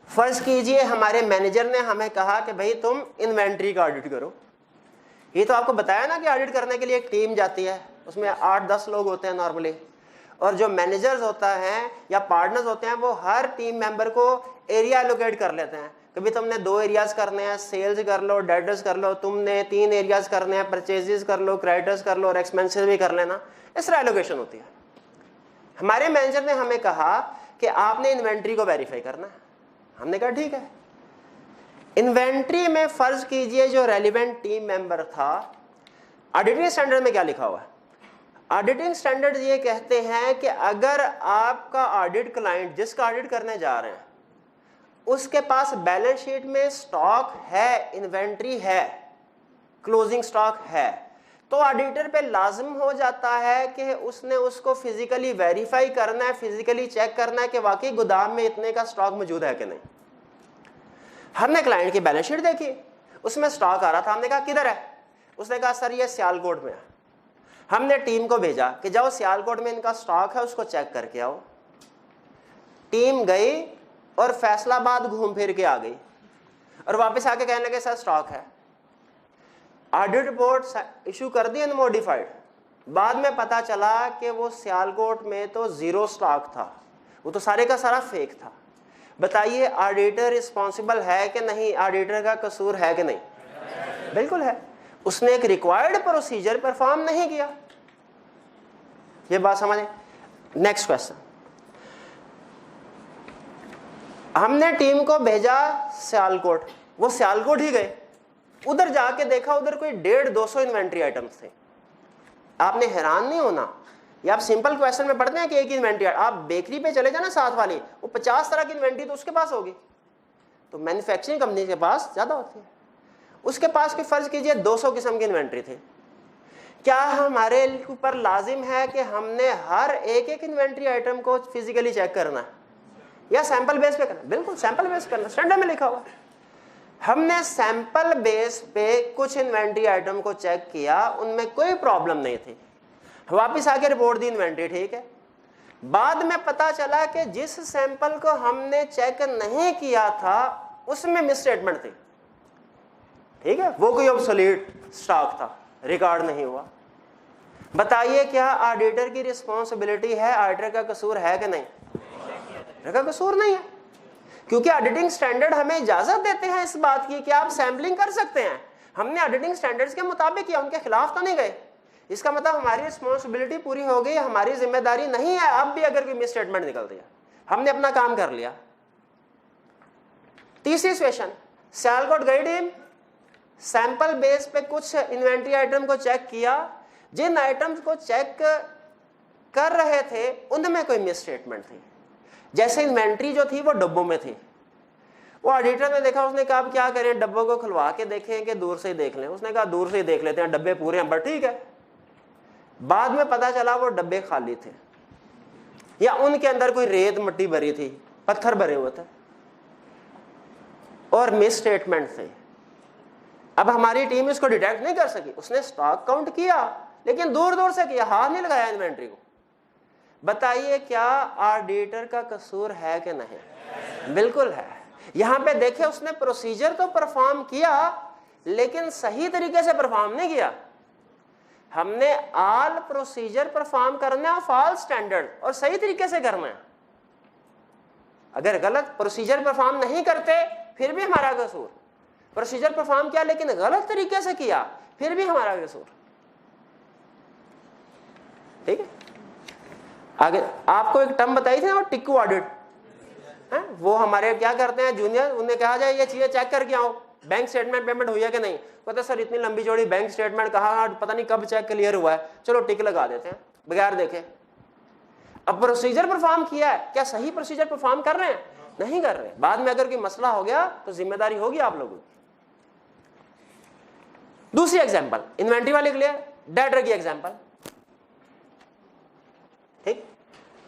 S1: फर्ज कीजिए हमारे मैनेजर ने हमें कहा कि भाई तुम इन्वेंट्री का ऑडिट करो। ये तो आपको बताया ना कि ऑडिट करने के लिए एक टीम जाती है, उसमें 8-10 लोग होते हैं नॉर्मली, और जो मैनेजर्स होता है या पार्टनर्स होते हैं वो हर टीम मेंबर को एरिया एलोकेट कर लेते हैं। कभी तुमने 2 एरियाज करने हैं, सेल्स कर लो, डेटर्स कर लो, तुमने 3 एरियाज करने हैं, परचेजेस कर लो, क्रेडिटर्स कर लो और एक्सपेंसेस भी कर लेना। इस तरह एलोकेशन होती है। हमारे मैनेजर ने हमें कहा कि आपने इन्वेंट्री को वेरीफाई करना है। हमने कहा ठीक है। इन्वेंट्री में फर्ज कीजिए जो रेलिवेंट टीम मेंबर था, ऑडिटिंग स्टैंडर्ड में क्या लिखा हुआ है? ऑडिटिंग स्टैंडर्ड ये कहते हैं कि अगर आपका ऑडिट क्लाइंट जिसका ऑडिट करने जा रहे हैं उसके पास बैलेंस शीट में स्टॉक है, इन्वेंट्री है, क्लोजिंग स्टॉक है, तो ऑडिटर पे लाजिम हो जाता है कि उसने उसको फिजिकली वेरीफाई करना है, फिजिकली चेक करना है कि वाकई गोदाम में इतने का स्टॉक मौजूद है कि नहीं। हमने क्लाइंट की बैलेंस शीट देखी, उसमें स्टॉक आ रहा था। हमने कहा किधर है? उसने कहा सर ये सियालकोट में है। हमने टीम को भेजा कि जाओ सियालकोट में इनका स्टॉक है, उसको चेक करके आओ। टीम गई और फैसलाबाद घूम फिर के आ गई और वापस आके कहने लगे सर स्टॉक है। ऑडिट रिपोर्ट इशू कर दी अनमोडिफाइड। बाद में पता चला कि वो सियालकोट में तो 0 स्टॉक था, वो तो सारे का सारा फेक था। बताइए ऑडिटर रिस्पॉन्सिबल है कि नहीं? ऑडिटर का कसूर है कि नहीं? बिल्कुल है। उसने एक रिक्वायर्ड प्रोसीजर परफॉर्म नहीं किया। ये बात समझे? नेक्स्ट क्वेश्चन, हमने टीम को भेजा सियालकोट, वो सियालकोट ही गए। उधर जाके देखा उधर कोई 150-200 इन्वेंट्री आइटम्स थे। आपने हैरान नहीं होना, ये आप सिंपल क्वेश्चन में पढ़ते हैं कि एक इन्वेंट्री, आप बेकरी पे चले जाना साथ वाली, वो 50 तरह की इन्वेंट्री तो उसके पास होगी। तो मैन्युफैक्चरिंग कंपनी के पास ज्यादा होती है, उसके पास की फर्ज कीजिए 200 किस्म की इन्वेंट्री थी। क्या हमारे ऊपर लाजिम है कि हमने हर एक इन्वेंट्री आइटम को फिजिकली चेक करना है या सैंपल बेस पे करना? बिल्कुल सैंपल बेस करना, स्टैंडर्ड में लिखा हुआ। हमने सैंपल बेस पे कुछ इन्वेंट्री आइटम को चेक किया, उनमें कोई प्रॉब्लम नहीं थी। वापिस आके रिपोर्ट दी इन्वेंट्री ठीक है। बाद में पता चला कि जिस सैंपल को हमने चेक नहीं किया था उसमें मिसस्टेटमेंट थी। ठीक है, वो कोई ऑब्सोलीट स्टॉक था, रिकॉर्ड नहीं हुआ। बताइए क्या ऑडिटर की रिस्पॉन्सिबिलिटी है, ऑडिटर का कसूर है कि नहीं? ऑडिटर का कसूर नहीं है, क्योंकि ऑडिटिंग स्टैंडर्ड हमें इजाजत देते हैं इस बात की कि आप सैम्पलिंग कर सकते हैं। हमने ऑडिटिंग स्टैंडर्ड्स के मुताबिक किया, उनके खिलाफ तो नहीं गए। इसका मतलब हमारी रिस्पॉन्सिबिलिटी पूरी हो गई, हमारी जिम्मेदारी नहीं है अब भी अगर कोई मिस स्टेटमेंट निकल दिया, हमने अपना काम कर लिया। तीसरी सिचुएशन, सैलकोट गई टीम, सैंपल बेस पे कुछ इन्वेंट्री आइटम को चेक किया, जिन आइटम्स को चेक कर रहे थे उनमें कोई मिस स्टेटमेंट थी। जैसे इन्वेंट्री जो थी वो डब्बों में थी, वो ऑडिटर ने देखा, उसने कहा अब क्या करें, डब्बों को खुलवा के देखें कि दूर से ही देख लें। उसने कहा दूर से ही देख लेते हैं, डब्बे पूरे हैं, बट ठीक है। बाद में पता चला वो डब्बे खाली थे, या उनके अंदर कोई रेत मिट्टी भरी थी, पत्थर भरे हुए थे और मिस स्टेटमेंट थे। अब हमारी टीम इसको डिटेक्ट नहीं कर सकी, उसने स्टॉक काउंट किया लेकिन दूर दूर से किया, हाथ नहीं लगाया इन्वेंट्री को। बताइए क्या ऑडिटर का कसूर है कि नहीं? बिल्कुल है। यहां पे देखे उसने प्रोसीजर तो परफॉर्म किया लेकिन सही तरीके से परफॉर्म नहीं किया। हमने ऑल प्रोसीजर परफॉर्म करना है, ऑल स्टैंडर्ड, और सही तरीके से करना है। अगर गलत प्रोसीजर परफॉर्म नहीं करते फिर भी हमारा कसूर, प्रोसीजर परफॉर्म किया लेकिन गलत तरीके से किया फिर भी हमारा कसूर। ठीक है, आगे आपको एक टर्म बताई थी ना, वो टिक्कू ऑडिट है। वो हमारे क्या करते हैं जूनियर, उन्हें कहा जाए ये चीजें चेक करके आओ, बैंक स्टेटमेंट पेमेंट हुई है कि नहीं। कहते सर इतनी लंबी चौड़ी बैंक स्टेटमेंट कहा, पता नहीं कब चेक क्लियर हुआ है, चलो टिक लगा देते हैं बगैर देखे। अब प्रोसीजर परफॉर्म किया है, क्या सही प्रोसीजर परफॉर्म कर रहे हैं? नहीं कर रहे। बाद में अगर कोई मसला हो गया तो जिम्मेदारी होगी आप लोगों की। दूसरी एग्जांपल इन्वेंट्री वाले के लिए, डेटर की एग्जांपल। ठीक,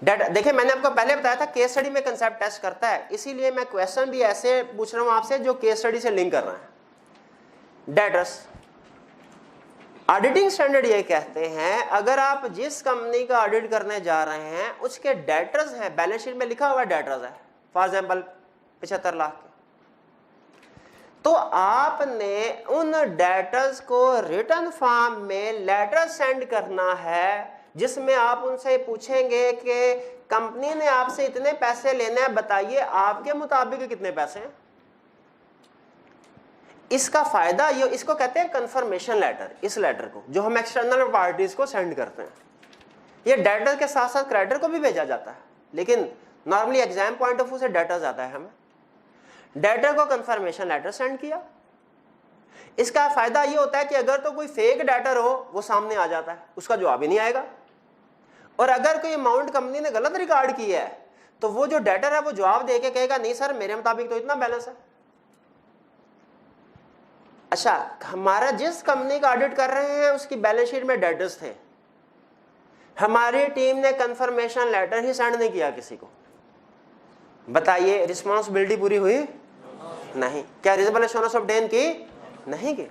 S1: डेटा देखिए, मैंने आपको पहले बताया था केस स्टडी में कंसेप्ट टेस्ट करता है, इसीलिए मैं क्वेश्चन भी ऐसे पूछ रहा हूं आपसे जो केस स्टडी से लिंक कर रहा है। डेटर्स ऑडिटिंग स्टैंडर्ड ये कहते हैं अगर आप जिस कंपनी का ऑडिट करने जा रहे हैं उसके डेटर्स हैं, बैलेंस शीट में लिखा हुआ डेटर्स है, फॉर एग्जांपल 75 लाख के, तो आपने उन डेटर्स को रिटर्न फॉर्म में लेटर सेंड करना है जिसमें आप उनसे पूछेंगे कि कंपनी ने आपसे इतने पैसे लेने हैं, बताइए आपके मुताबिक कितने पैसे हैं। इसका फायदा ये, इसको कहते हैं कंफर्मेशन लेटर। इस लेटर को जो हम एक्सटर्नल पार्टीज को सेंड करते हैं, ये डेटर के साथ साथ क्रेडिटर को भी भेजा जाता है, लेकिन normally exam point of view से डेटर जाता है हमें। डेटर को कंफर्मेशन लेटर सेंड किया, इसका फायदा ये होता है कि अगर तो कोई फेक डेटर हो वो सामने आ जाता है, उसका जवाब ही नहीं आएगा। और अगर कोई अमाउंट कंपनी ने गलत रिकॉर्ड की है तो वो जो डेटर है वो जवाब देके कहेगा नहीं सर मेरे मुताबिक तो इतना बैलेंस है। अच्छा, हमारा जिस कंपनी का ऑडिट कर रहे हैं उसकी बैलेंस शीट में डेटर्स थे, हमारी टीम ने कंफर्मेशन लेटर ही सेंड नहीं किया किसी को, बताइए रिस्पॉन्सिबिलिटी पूरी हुई? नहीं। क्या रिजनेबल एश्योरेंस ऑब्टेन की? नहीं की।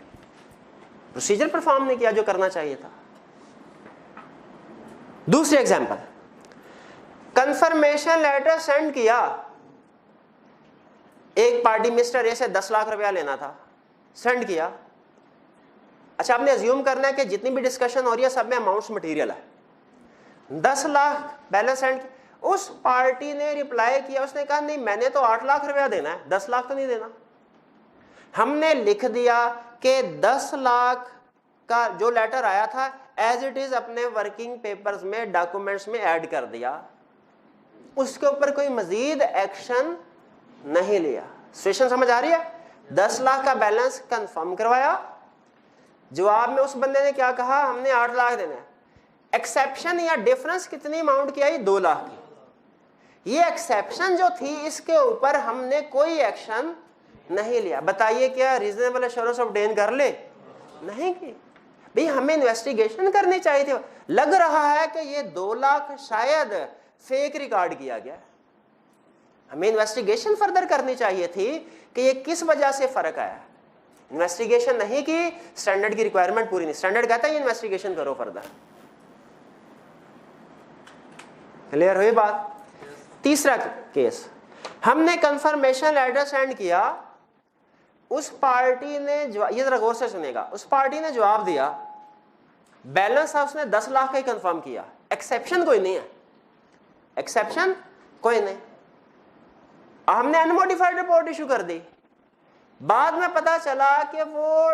S1: प्रोसीजर परफॉर्म नहीं किया जो करना चाहिए था। दूसरी एग्जांपल, कंफर्मेशन लेटर सेंड किया, एक पार्टी मिस्टर ए से 10 लाख रुपया लेना था, सेंड किया। अच्छा, आपने अज्यूम करना है कि जितनी भी डिस्कशन हो रही है सब में अमाउंट्स मटेरियल है। 10 लाख बैलेंस सेंड, उस पार्टी ने रिप्लाई किया, उसने कहा नहीं मैंने तो 8 लाख रुपया देना है, 10 लाख तो नहीं देना। हमने लिख दिया कि 10 लाख का जो लेटर आया था एज इट इज अपने वर्किंग पेपर्स में, डॉक्यूमेंट्स में ऐड कर दिया, उसके ऊपर कोई मजीद एक्शन नहीं लिया। सिचुएशन समझ आ रही है? 10 लाख का बैलेंस कंफर्म करवाया, जवाब में उस बंदे ने क्या कहा, हमने 8 लाख देना है। एक्सेप्शन या डिफरेंस कितनी अमाउंट की आई? 2 लाख की। ये एक्सेप्शन जो थी इसके ऊपर हमने कोई एक्शन नहीं लिया। बताइए क्या रीजनेबल एश्योरेंस ऑब्टेन कर ले? नहीं की। भाई हमें इन्वेस्टिगेशन करनी चाहिए थी। लग रहा है कि ये 2 लाख शायद फेक रिकॉर्ड किया गया, हमें इन्वेस्टिगेशन फर्दर करनी चाहिए थी कि ये किस वजह से फर्क आया। इन्वेस्टिगेशन नहीं की, स्टैंडर्ड की रिक्वायरमेंट पूरी नहीं, स्टैंडर्ड कहता है ये इन्वेस्टिगेशन करो फर्दर। क्लियर हुई बात? तीसरा केस, हमने कंफर्मेशन लेटर सेंड किया, उस पार्टी ने ये जरा गौर से सुनेगा, उस पार्टी ने जवाब दिया, बैलेंस था उसने 10 लाख का ही कंफर्म किया, एक्सेप्शन कोई नहीं है, एक्सेप्शन कोई नहीं, हमने अनमोडिफाइड रिपोर्ट इशू कर दी। बाद में पता चला कि वो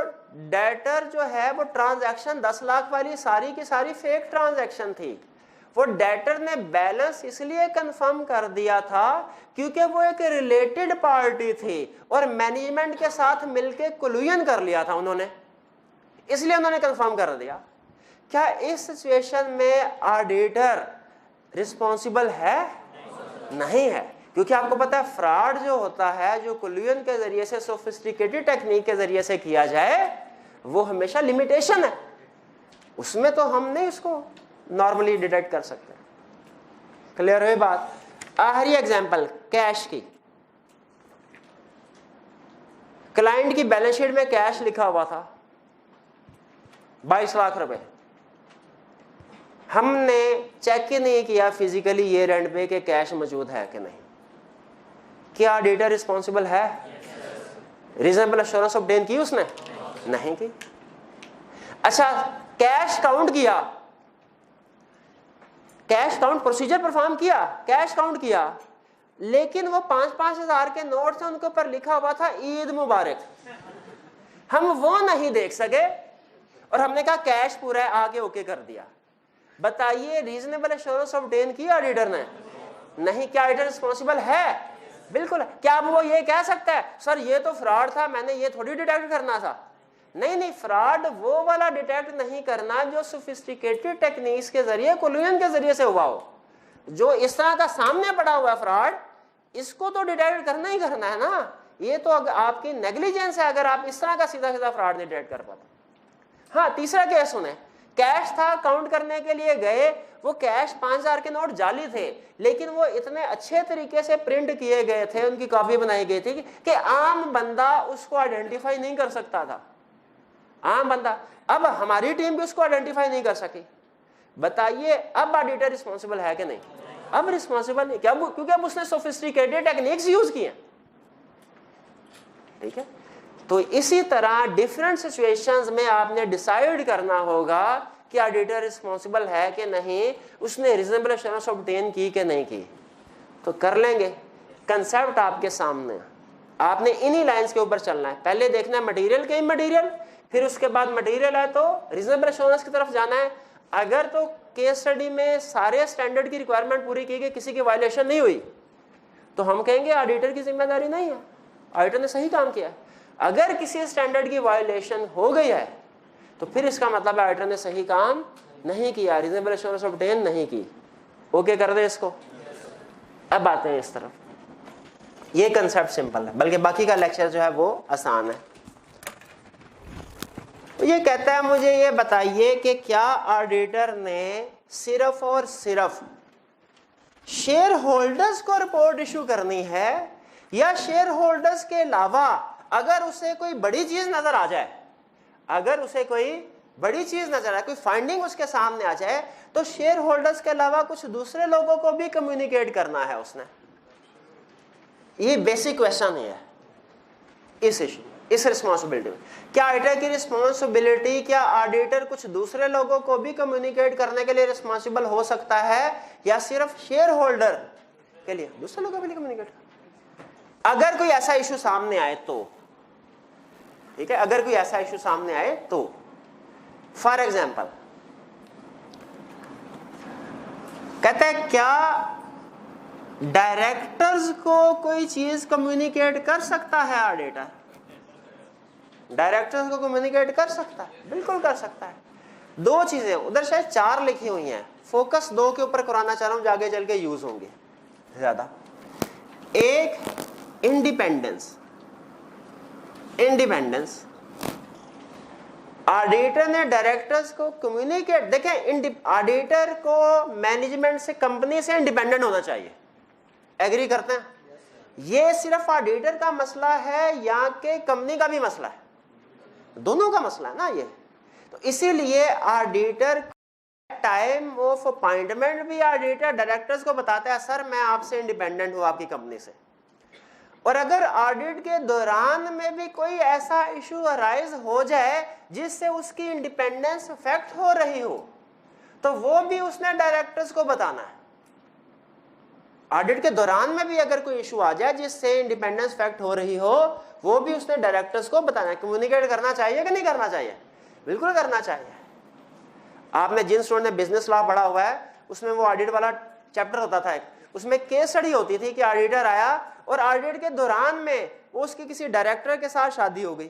S1: डेटर जो है वो ट्रांजैक्शन 10 लाख वाली सारी की सारी फेक ट्रांजैक्शन थी। वो डेटर ने बैलेंस इसलिए कंफर्म कर दिया था क्योंकि वो एक रिलेटेड पार्टी थी और मैनेजमेंट के साथ मिलकर कोलूजन कर लिया था उन्होंने, इसलिए उन्होंने कंफर्म कर दिया। क्या इस सिचुएशन में ऑडिटर रिस्पॉन्सिबल है? नहीं है, क्योंकि आपको पता है फ्रॉड जो होता है, जो कोलूजन के जरिए से, सोफिस्टिकेटेड टेक्निक के जरिए से किया जाए, वो हमेशा लिमिटेशन है, उसमें तो हम नहीं उसको नॉर्मली डिटेक्ट कर सकते। क्लियर हुई बात? आखिरी एग्जांपल कैश की। क्लाइंट की बैलेंस शीट में कैश लिखा हुआ था 22 लाख रुपए, हमने चेक ही नहीं किया फिजिकली ईयर एंड पे कि कैश मौजूद है कि नहीं। क्या ऑडिटर रिस्पॉन्सिबल है? रीजनेबल एश्योरेंस ऑब्टेन की उसने? नहीं की। अच्छा, कैश काउंट किया, कैश काउंट प्रोसीजर परफॉर्म किया, कैश काउंट किया, लेकिन वो 5-5 हजार के नोट थे, उनके ऊपर लिखा हुआ था ईद मुबारक, हम वो नहीं देख सके और हमने कहा कैश पूरा है, आके ओके कर दिया। बताइए रीजनेबल एश्योरेंस ऑब्टेन की ऑडिटर ने? नहीं। क्या ऑडिटर रिस्पॉन्सिबल है? बिल्कुल। क्या अब वो ये कह सकता है सर ये तो फ्रॉड था, मैंने ये थोड़ी डिटेक्ट करना था? नहीं, फ्रॉड वो वाला डिटेक्ट नहीं करना जो सोफिस्टिकेटेड टेक्निक्स के जरिए, कोलूजन के जरिए से हुआ हो। जो इस तरह का सामने पड़ा हुआ फ्रॉड, इसको तो डिटेक्ट करना ही करना है ना। ये तो आपकी नेग्लिजेंस है अगर आप इस तरह का सीधा सीधा फ्रॉड नहीं डिटेक्ट कर पाते। हाँ, तीसरा केस सुने, कैश था, काउंट करने के लिए गए, वो कैश 5000 के नोट जाली थे, लेकिन वो इतने अच्छे तरीके से प्रिंट किए गए थे, उनकी कॉपी बनाई गई थी कि आम बंदा उसको आइडेंटिफाई नहीं कर सकता था। आम बंदा, अब हमारी टीम भी उसको आइडेंटिफाई नहीं कर सकी। बताइए अब ऑडिटर रिस्पॉन्सिबल है कि नहीं? अब रिस्पॉन्सिबल नहीं। क्या? क्योंकि अब उसने सोफिस्टिकेटेड टेक्निक्स यूज किए। ठीक है, तो इसी तरह डिफरेंट सिचुएशंस में आपने डिसाइड करना होगा कि ऑडिटर रिस्पॉन्सिबल है कि नहीं, उसने रीजनेबल एश्योरेंस ऑब्टेन की कि नहीं की। तो कर लेंगे, कंसेप्ट आपके सामने, आपने इन्हीं लाइंस के ऊपर चलना है। पहले देखना है मटेरियल के इमटेरियल, फिर उसके बाद मटेरियल है तो रीजनेबल एश्योरेंस की तरफ जाना है। अगर तो केस स्टडी में सारे स्टैंडर्ड की रिक्वायरमेंट पूरी की गई, किसी की वायलेशन नहीं हुई, तो हम कहेंगे ऑडिटर की जिम्मेदारी नहीं है, ऑडिटर ने सही काम किया है। अगर किसी स्टैंडर्ड की वायलेशन हो गई है तो फिर इसका मतलब है ऑडिटर ने सही काम नहीं किया, रीजनेबल एश्योरेंस ऑब्टेन नहीं की। ओके कर दे इसको। अब आते हैं इस तरफ। ये कंसेप्ट सिंपल है, बल्कि बाकी का लेक्चर जो है वो आसान है। ये कहता है मुझे ये बताइए कि क्या ऑडिटर ने सिर्फ और सिर्फ शेयर होल्डर्स को रिपोर्ट इशू करनी है, या शेयर होल्डर्स के अलावा अगर उसे कोई बड़ी चीज नजर आ जाए, अगर उसे कोई बड़ी चीज नजर आए, कोई फाइंडिंग उसके सामने आ जाए, तो शेयर होल्डर्स के अलावा कुछ दूसरे लोगों को भी कम्युनिकेट करना है उसने। ये बेसिक क्वेश्चन है इस इशू, इस रिस्पॉन्सिबिलिटी में। क्या ऑडिटर की रिस्पॉन्सिबिलिटी, क्या ऑडिटर कुछ दूसरे लोगों को भी कम्युनिकेट करने के लिए रिस्पॉन्सिबल हो सकता है, या सिर्फ शेयर होल्डर के लिए? दूसरे लोगों के लिए कम्युनिकेट। अगर कोई ऐसा इशू सामने आए तो, ठीक है, अगर कोई ऐसा इशू सामने आए तो, फॉर एग्जाम्पल कहता है क्या डायरेक्टर्स को कोई चीज कम्युनिकेट कर सकता है ऑडिटर? डायरेक्टर्स को कम्युनिकेट कर सकता है, बिल्कुल कर सकता है। दो चीजें, उधर शायद 4 लिखी हुई हैं, फोकस 2 के ऊपर कराना चाह रहा हूं, आगे चल के यूज होंगे ज्यादा। एक इंडिपेंडेंस, इंडिपेंडेंस ऑडिटर ने डायरेक्टर्स को कम्युनिकेट, देखें ऑडिटर को मैनेजमेंट से, कंपनी से इंडिपेंडेंट होना चाहिए, एग्री करते हैं? ये सिर्फ ऑडिटर का मसला है या कि कंपनी का भी मसला है? दोनों का मसला है ना ये। तो इसीलिए ऑडिटर टाइम ऑफ अपॉइंटमेंट भी ऑडिटर डायरेक्टर्स को बताता है, सर मैं आपसे इंडिपेंडेंट हूं, आपकी कंपनी से। और अगर ऑडिट के दौरान में भी कोई ऐसा इशू अराइज हो जाए जिससे उसकी इंडिपेंडेंस अफेक्ट हो रही हो, तो वो भी उसने डायरेक्टर्स को बताना है। ऑडिट के दौरान में भी अगर कोई इशू आ जाए जिससे इंडिपेंडेंस अफेक्ट हो रही हो, वो भी उसने डायरेक्टर्स को बताना है। कम्युनिकेट करना चाहिए कि नहीं करना चाहिए? बिल्कुल करना चाहिए। आपने जिन स्टूडेंट ने बिजनेस लॉ पढ़ा हुआ है, उसमें वो ऑडिट वाला चैप्टर होता था, उसमें केस स्टडी होती थी कि ऑडिटर आया और ऑडिट के दौरान में उसकी किसी डायरेक्टर के साथ शादी हो गई,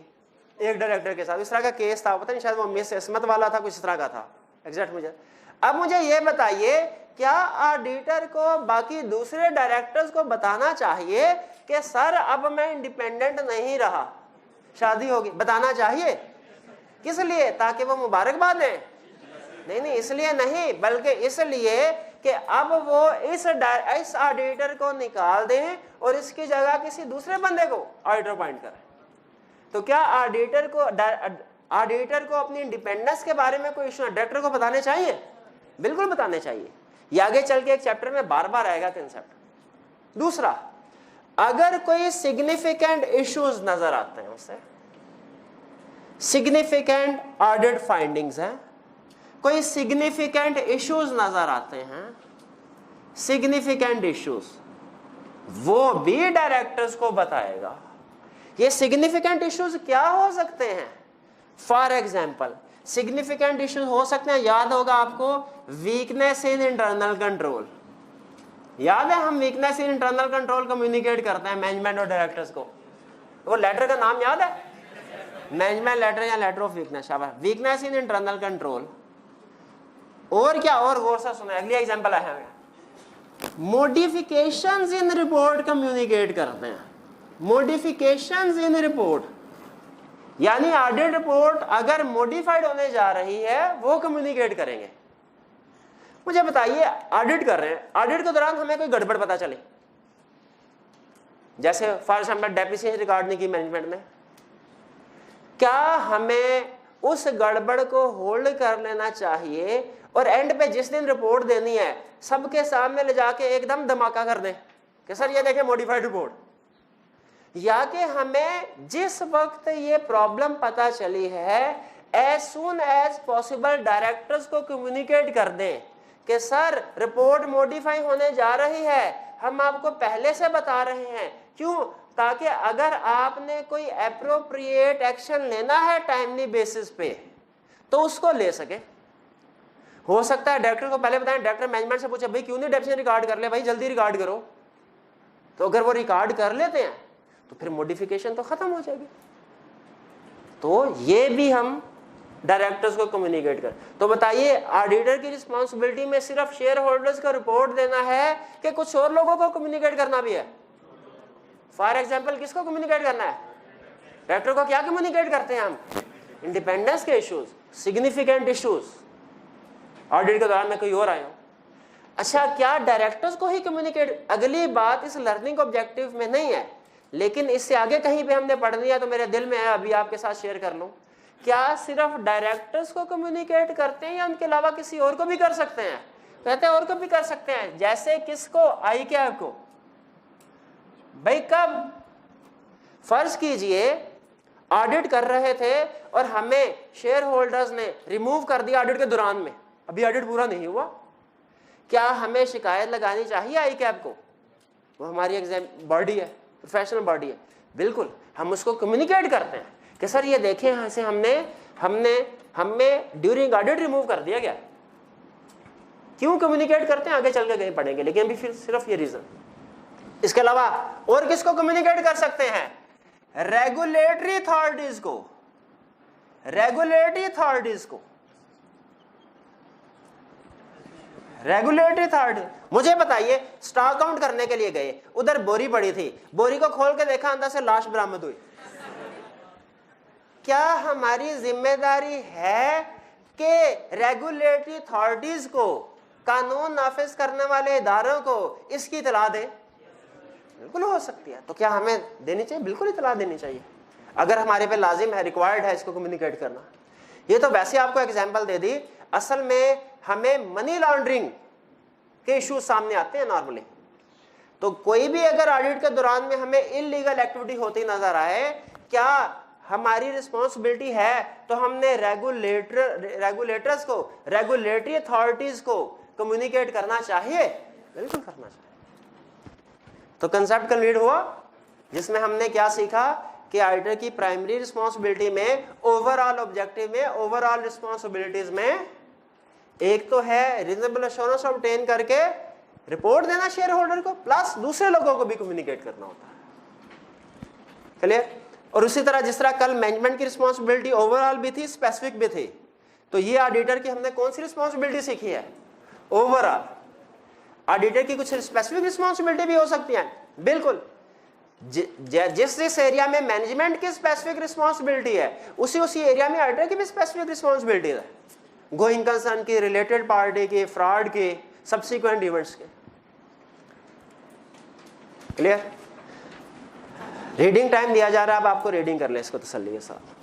S1: एक डायरेक्टर के साथ। इस तरह का केस था, पता नहीं शायद वो मिस इसमत वाला था, कुछ इस तरह का था एग्जैक्ट मुझे। अब मुझे ये बताइए, क्या ऑडिटर को बाकी दूसरे डायरेक्टर्स को बताना चाहिए कि सर अब मैं इंडिपेंडेंट नहीं रहा, शादी होगी? बताना चाहिए। किस लिए? ताकि वो मुबारकबाद दें? नहीं, इसलिए नहीं, बल्कि इसलिए कि अब वो इस ऑडिटर को निकाल दें और इसकी जगह किसी दूसरे बंदे को ऑडिटर अपॉइंट करें। तो क्या ऑडिटर को अपनी इंडिपेंडेंस के बारे में कोई इशू डायरेक्टर को बताने चाहिए? बिल्कुल बताने चाहिए। ये आगे चल के एक चैप्टर में बार बार आएगा कंसेप्ट। दूसरा, अगर कोई सिग्निफिकेंट इश्यूज नजर आते हैं, उसे सिग्निफिकेंट ऑडिट फाइंडिंग्स हैं, कोई सिग्निफिकेंट इश्यूज नजर आते हैं, सिग्निफिकेंट इश्यूज, वो भी डायरेक्टर्स को बताएगा। ये सिग्निफिकेंट इश्यूज क्या हो सकते हैं? फॉर एग्जाम्पल सिग्निफिकेंट इश्यूज हो सकते हैं, याद होगा आपको, वीकनेस इन इंटरनल कंट्रोल। याद है हम weakness in internal control communicate करते हैं मैनेजमेंट और डायरेक्टर्स को। वो लेटर का नाम याद है? मैनेजमेंट लेटर या letter of weakness. Weakness in internal control. और क्या? और गौर से सुना, अगली एग्जांपल है, मॉडिफिकेशंस इन रिपोर्ट कम्युनिकेट करते हैं। मॉडिफिकेशंस इन रिपोर्ट, यानी ऑडिट रिपोर्ट अगर मॉडिफाइड होने जा रही है वो कम्युनिकेट करेंगे। मुझे बताइए, ऑडिट कर रहे हैं, ऑडिट के दौरान हमें कोई गड़बड़ पता चले, जैसे फॉर एग्जाम्पल डेप्रिसिएशन रिकॉर्ड नहीं की मैनेजमेंट में, क्या हमें उस गड़बड़ को होल्ड कर लेना चाहिए और एंड पे जिस दिन रिपोर्ट देनी है सबके सामने ले जाके एकदम धमाका कर दें कि सर ये देखें मॉडिफाइड रिपोर्ट? या कि हमें जिस वक्त ये प्रॉब्लम पता चली है as soon as possible directors को कम्युनिकेट कर दें कि सर रिपोर्ट मॉडिफाई होने जा रही है, हम आपको पहले से बता रहे हैं। क्यों? ताकि अगर आपने कोई एप्रोप्रिएट एक्शन लेना है टाइमली बेसिस पे तो उसको ले सके। हो सकता है डायरेक्टर को पहले बताएं, डायरेक्टर मैनेजमेंट से पूछे भाई क्यों नहीं डेप्रिसिएशन रिकॉर्ड कर ले, भाई जल्दी रिकॉर्ड करो। तो अगर वो रिकॉर्ड कर लेते हैं तो फिर मॉडिफिकेशन तो खत्म हो जाएगी। तो ये भी हम डायरेक्टर्स को कम्युनिकेट कर। तो बताइए, ऑडिटर की रिस्पांसिबिलिटी में सिर्फ शेयर होल्डर्स को रिपोर्ट देना है कि कुछ और लोगों को कम्युनिकेट करना भी है? फॉर एग्जाम्पल किसको कम्युनिकेट करना है? डायरेक्टर को। क्या कम्युनिकेट करते हैं हम? इंडिपेंडेंस के इश्यूज, सिग्निफिकेंट इश्यूज, ऑडिट के दौरान में कोई और आया। अच्छा, क्या डायरेक्टर्स को ही कम्युनिकेट? अगली बात इस लर्निंग ऑब्जेक्टिव में नहीं है, लेकिन इससे आगे कहीं पे हमने पढ़ लिया तो मेरे दिल में है, अभी आपके साथ शेयर कर लूं। क्या सिर्फ डायरेक्टर्स को कम्युनिकेट करते हैं या उनके अलावा किसी और को भी कर सकते हैं? कहते हैं और को भी कर सकते हैं। जैसे किसको? आई कैब को। भाई कब? फर्ज कीजिए ऑडिट कर रहे थे और हमें शेयर होल्डर्स ने रिमूव कर दिया ऑडिट के दौरान में, अभी ऑडिट पूरा नहीं हुआ, क्या हमें शिकायत लगानी चाहिए आई कैब को? वो हमारी एग्जाम बॉडी है, प्रोफेशनल बॉडी है। बिल्कुल, हम उसको कम्युनिकेट करते हैं कि सर ये देखें यहाँ से हमें ड्यूरिंग ऑडिट रिमूव कर दिया गया। क्यों कम्युनिकेट करते हैं आगे चल के कहीं पढ़ेंगे, लेकिन अभी फिर सिर्फ ये रीजन। इसके अलावा और किसको कम्युनिकेट कर सकते हैं? रेगुलेटरी अथॉरिटीज को। रेगुलेटरी अथॉरिटीज को, रेगुलेटरी अथॉरिटी। मुझे बताइए, स्टॉक काउंट करने के लिए गए, उधर बोरी पड़ी थी, बोरी को खोल के देखा, अंदर से लाश बरामद हुई। क्या हमारी जिम्मेदारी है कि रेगुलेटरी अथॉरिटीज को, कानून नाफिज करने वाले इदारों को इसकी इतला दें? बिल्कुल हो सकती है। तो क्या हमें देनी चाहिए? बिल्कुल इतला देनी चाहिए, अगर हमारे पे लाजिम है, रिक्वायर्ड है इसको कम्युनिकेट करना। ये तो वैसे आपको एग्जांपल दे दी, असल में हमें मनी लॉन्ड्रिंग के इश्यूज सामने आते हैं नॉर्मली। तो कोई भी अगर ऑडिट के दौरान में हमें इलीगल एक्टिविटी होती नजर आए, क्या हमारी रिस्पॉन्सिबिलिटी है तो हमने रेगुलेटर्स को, रेगुलेटरी अथॉरिटीज को कम्युनिकेट करना चाहिए? बिल्कुल करना चाहिए। तो कंसेप्ट कंप्लीट हुआ, जिसमें हमने क्या सीखा कि ऑडिटर की प्राइमरी रिस्पॉन्सिबिलिटी में, ओवरऑल ऑब्जेक्टिव में, ओवरऑल रिस्पॉन्सिबिलिटीज में एक तो है रीजनेबल एश्योरेंस ऑब्टेन करके रिपोर्ट देना शेयर होल्डर को, प्लस दूसरे लोगों को भी कम्युनिकेट करना होता है। क्लियर? और उसी तरह जिस तरह कल मैनेजमेंट की रिस्पॉन्सिबिलिटी ओवरऑल भी थी, स्पेसिफिक भी थी, तो ये ऑडिटर की हमने कौन सी रिस्पॉन्सिबिलिटी सीखी है? ओवरऑल। ऑडिटर की कुछ स्पेसिफिक रिस्पॉन्सिबिलिटी भी हो सकती है, बिल्कुल। जिस एरिया में मैनेजमेंट की स्पेसिफिक रिस्पॉन्सिबिलिटी है, उसी एरिया में ऑडिटर की भी स्पेसिफिक रिस्पॉन्सिबिलिटी है, गोइंग कंसर्न की, रिलेटेड पार्टी की, फ्रॉड की, सब्सिक्वेंट इवेंट्स के। क्लियर? रीडिंग टाइम दिया जा रहा है, अब आपको रीडिंग कर ले इसको तसल्ली के साथ।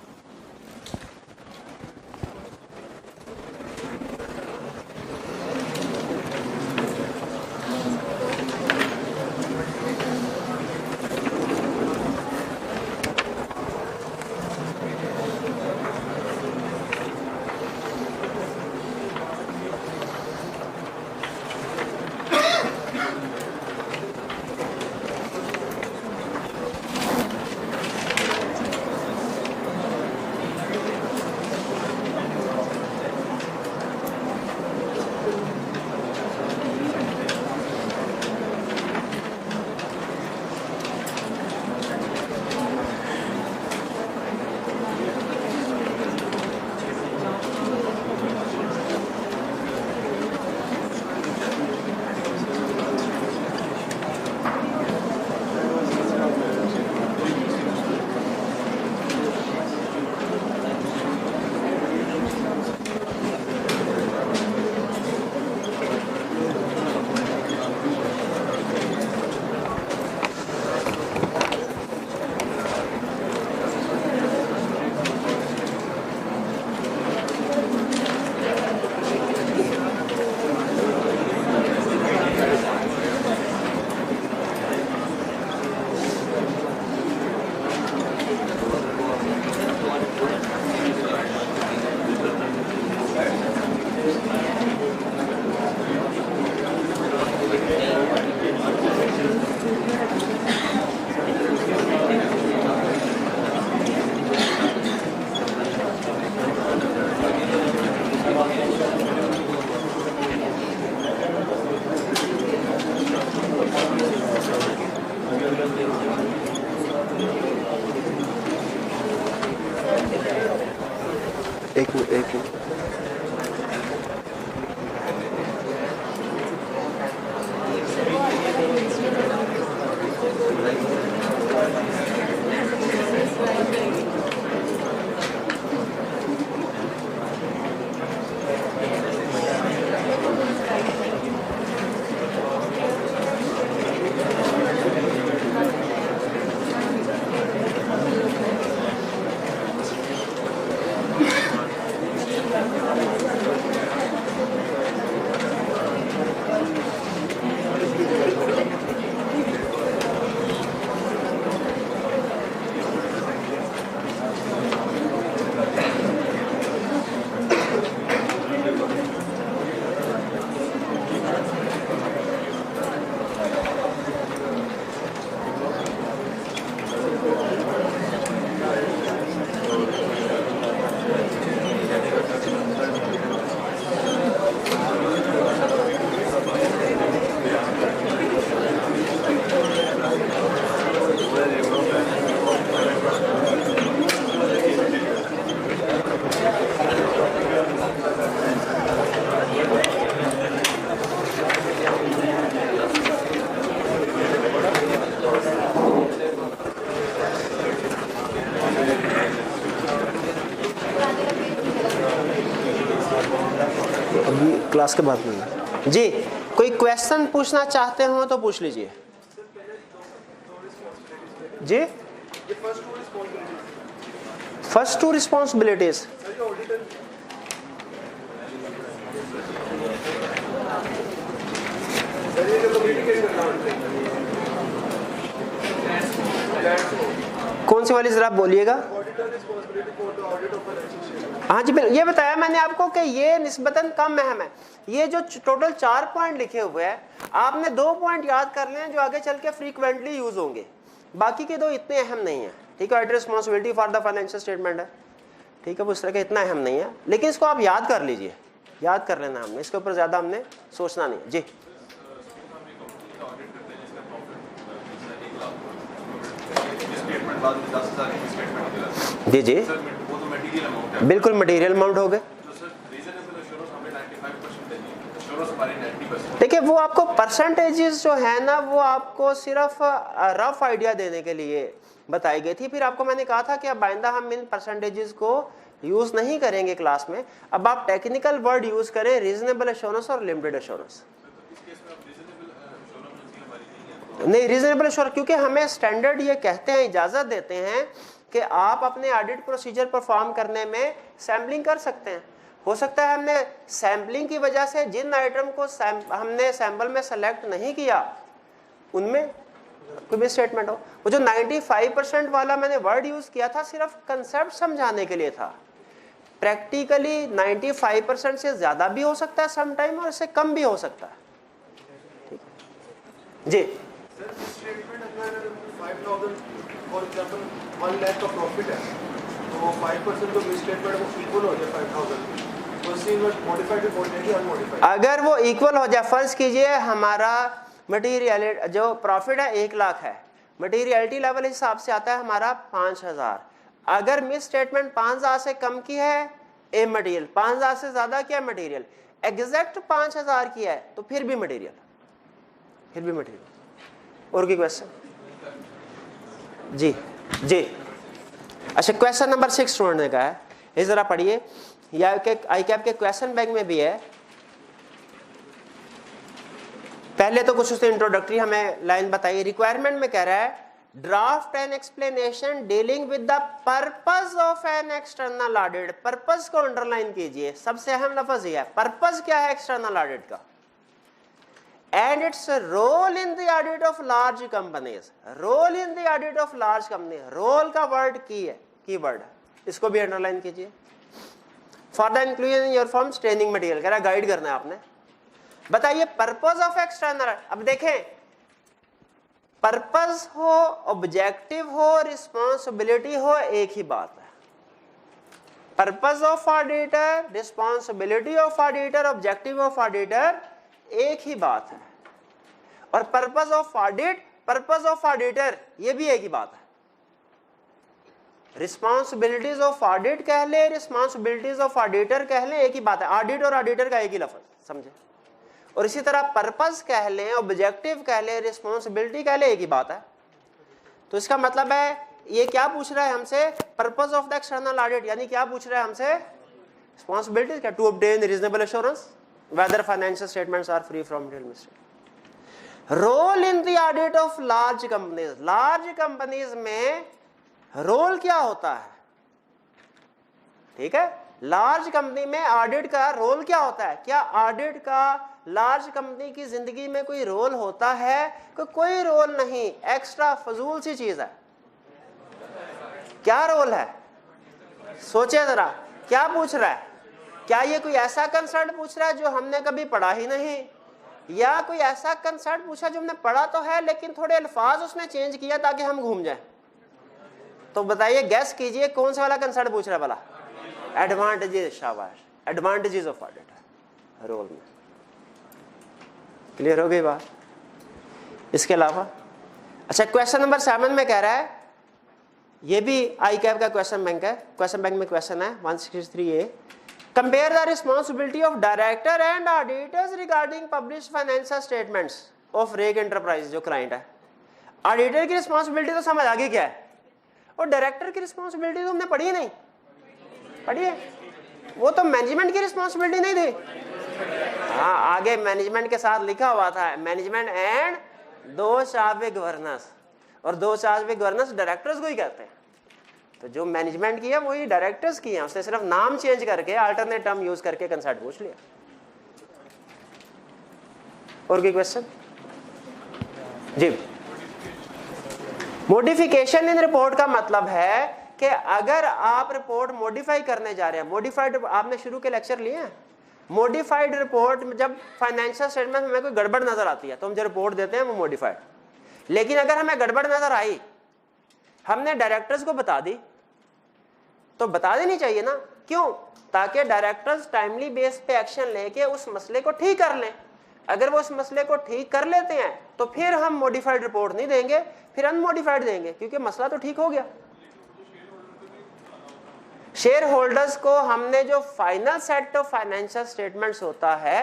S1: एक मिनट। क्लास के बाद में जी कोई क्वेश्चन पूछना चाहते हो तो पूछ लीजिए जी। फर्स्ट टू रिस्पॉन्सिबिलिटीज कौन सी वाली जरा बोलिएगा। हाँ जी बिल्कुल, ये बताया मैंने आपको कि ये निस्बतन कम अहम है। ये जो टोटल 4 पॉइंट लिखे हुए हैं, आपने 2 पॉइंट याद कर लें जो आगे चल के फ्रीक्वेंटली यूज होंगे, बाकी के 2 इतने अहम नहीं है। ठीक है, responsibility for the financial statement है, ठीक है, उस तरह का इतना अहम नहीं है, लेकिन इसको आप याद कर लीजिए, याद कर लेना हमने, इसके ऊपर ज्यादा हमने सोचना नहीं। जी जी जी बिल्कुल मटेरियल अमाउंट हो गए। देखिए वो आपको परसेंटेजेस जो है ना, वो आपको सिर्फ रफ आइडिया देने के लिए बताई गई थी। फिर आपको मैंने कहा था कि अब आइंदा हम इन परसेंटेजेस को यूज नहीं करेंगे क्लास में, अब आप टेक्निकल वर्ड यूज करें, रीजनेबल एश्योरेंस और लिमिटेड एश्योरेंस। नहीं, रीजनेबल एश्योरेंस क्योंकि हमें स्टैंडर्ड ये कहते हैं, इजाजत देते हैं कि आप अपने ऑडिट प्रोसीजर परफॉर्म करने में सैम्पलिंग कर सकते हैं। हो सकता है हमने सैम्पलिंग की वजह से जिन आइटम को हमने सैंपल में सेलेक्ट नहीं किया उनमें कोई भी स्टेटमेंट हो। वो जो 95% वाला मैंने वर्ड यूज किया था सिर्फ कंसेप्ट समझाने के लिए था। प्रैक्टिकली 95% से ज्यादा भी हो सकता है सम टाइम, और इससे कम भी हो सकता है। ठीक है जी।
S2: सर स्टेटमेंट अगर 5000 फॉर एग्जांपल 1 लाख का प्रॉफिट है तो 5% जो मिसस्टेटमेंट वो इक्वल हो जाए 5000 तो सी मॉडिफाइड टू क्वांटिटी अनमॉडिफाइड।
S1: अगर वो इक्वल हो जाए, फर्ज कीजिए हमारा मटेरियल जो प्रॉफिट है 1 लाख है, मटेरियलिटी लेवल हिसाब से आता है हमारा 5000। अगर मिस स्टेटमेंट 5000 से कम की है ए मटेरियल, 5000 से ज्यादा क्या है मटेरियल, एग्जैक्ट 5000 की है तो फिर भी मटेरियल, फिर भी मटेरियल। और की क्वेश्चन? जी जी अच्छा, क्वेश्चन नंबर 6 स्टूडेंट ने कहा है, ये जरा पढ़िए, या आई कैप के क्वेश्चन बैंक में भी है। पहले तो कुछ उसने इंट्रोडक्टरी हमें लाइन बताई। रिक्वायरमेंट में कह रहा है draft an explanation dealing with the purpose of an external audit. Purpose को अंडरलाइन कीजिए, सबसे अहम लफ्ज यह है, पर्पस क्या है एक्सटर्नल ऑडिट का, and its role in the audit of large companies. Role in the audit of large company, role का वर्ड की है, की वर्ड, इसको भी अंडरलाइन कीजिए। For the inclusion in your firm's training material, कह रहा है guide करना है आपने। बताइए पर्पस ऑफ एक्सटर्नल, अब देखें पर्पस हो, ऑब्जेक्टिव हो, रिस्पॉन्सिबिलिटी हो, एक ही बात है। Purpose of auditor, responsibility of auditor, objective of auditor एक ही बात है। और purpose of audit, purpose of auditor ये भी एक ही बात है। रिस्पॉन्सिबिलिटीज ऑफ ऑडिट कह ले, रिस्पॉन्सिबिलिटीज ऑफ ऑडिटर कह ले, एक ही बात है। ऑडिट और ऑडिटर का एक ही लफ्ज, समझे। और इसी तरह पर्पस कह लें, ऑब्जेक्टिव कह लें, रिस्पॉन्सिबिलिटी कह लें, एक ही बात है। तो इसका मतलब है ये क्या पूछ रहा है हमसे, purpose of the external audit, यानी क्या पूछ रहा है हमसे, रिस्पॉन्सिबिलिटी क्या, to obtain reasonable assurance whether financial statements are free from material mistake. Role in the audit of large companies. Large companies में रोल क्या होता है, ठीक है, लार्ज कंपनी में ऑडिट का रोल क्या होता है। क्या ऑडिट का लार्ज कंपनी की जिंदगी में कोई रोल होता है? कोई रोल नहीं, एक्स्ट्रा फजूल सी चीज है। क्या रोल है, सोचे जरा, क्या पूछ रहा है? क्या ये कोई ऐसा कंसेप्ट पूछ रहा है जो हमने कभी पढ़ा ही नहीं, या कोई ऐसा कंसेप्ट पूछा जो हमने पढ़ा तो है लेकिन थोड़े अल्फाज उसने चेंज किया ताकि हम घूम जाएं? तो बताइए, गैस कीजिए कौन सा वाला कंसेप्ट पूछ रहा है भला? एडवांटेजेस, शाबाश, एडवांटेजेस ऑफ ऑडिट रोल में। क्लियर हो गई बात? इसके अलावा अच्छा, क्वेश्चन नंबर 7 में कह रहा है, ये भी आई कैप का क्वेश्चन बैंक है। क्वेश्चन बैंक में क्वेश्चन है 163A, compare the responsibility of director and auditors regarding publish financial statements of रेग एंटरप्राइज। जो क्लाइंट है, ऑडिटर की रिस्पॉन्सिबिलिटी तो समझ आगे क्या है, और डायरेक्टर की रिस्पॉन्सिबिलिटी तो हमने पढ़ी नहीं, पढ़ी है, वो तो मैनेजमेंट की रिस्पॉन्सिबिलिटी नहीं थी। हाँ, आगे मैनेजमेंट के साथ लिखा हुआ था मैनेजमेंट एंड दोष ऑफ गवर्नेंस, और दोष ऑफ गवर्नेंस डायरेक्टर्स को ही कहते हैं। तो जो मैनेजमेंट की है वही डायरेक्टर्स की है, उसने सिर्फ नाम चेंज करके अल्टरनेट टर्म यूज करके कंसेप्ट पूछ लिया। और कोई क्वेश्चन? जी मॉडिफिकेशन इन रिपोर्ट का मतलब है कि अगर आप रिपोर्ट मॉडिफाई करने जा रहे हैं, मॉडिफाइड आपने शुरू के लेक्चर लिए हैं, मॉडिफाइड रिपोर्ट में जब फाइनेंशियल स्टेटमेंट में हमें कोई गड़बड़ नजर आती है तो हम जो रिपोर्ट देते हैं वो मॉडिफाइड। लेकिन अगर हमें गड़बड़ नजर आई, हमने डायरेक्टर्स को बता दी, तो बता देनी चाहिए ना, क्यों? ताकि डायरेक्टर्स टाइमली बेस पे एक्शन लेके उस मसले को ठीक कर लें। अगर वो उस मसले को ठीक कर लेते हैं तो फिर हम मॉडिफाइड रिपोर्ट नहीं देंगे, फिर अनमॉडिफाइड देंगे, क्योंकि मसला तो ठीक हो गया। शेयर होल्डर्स को हमने जो final set of financial statements होता है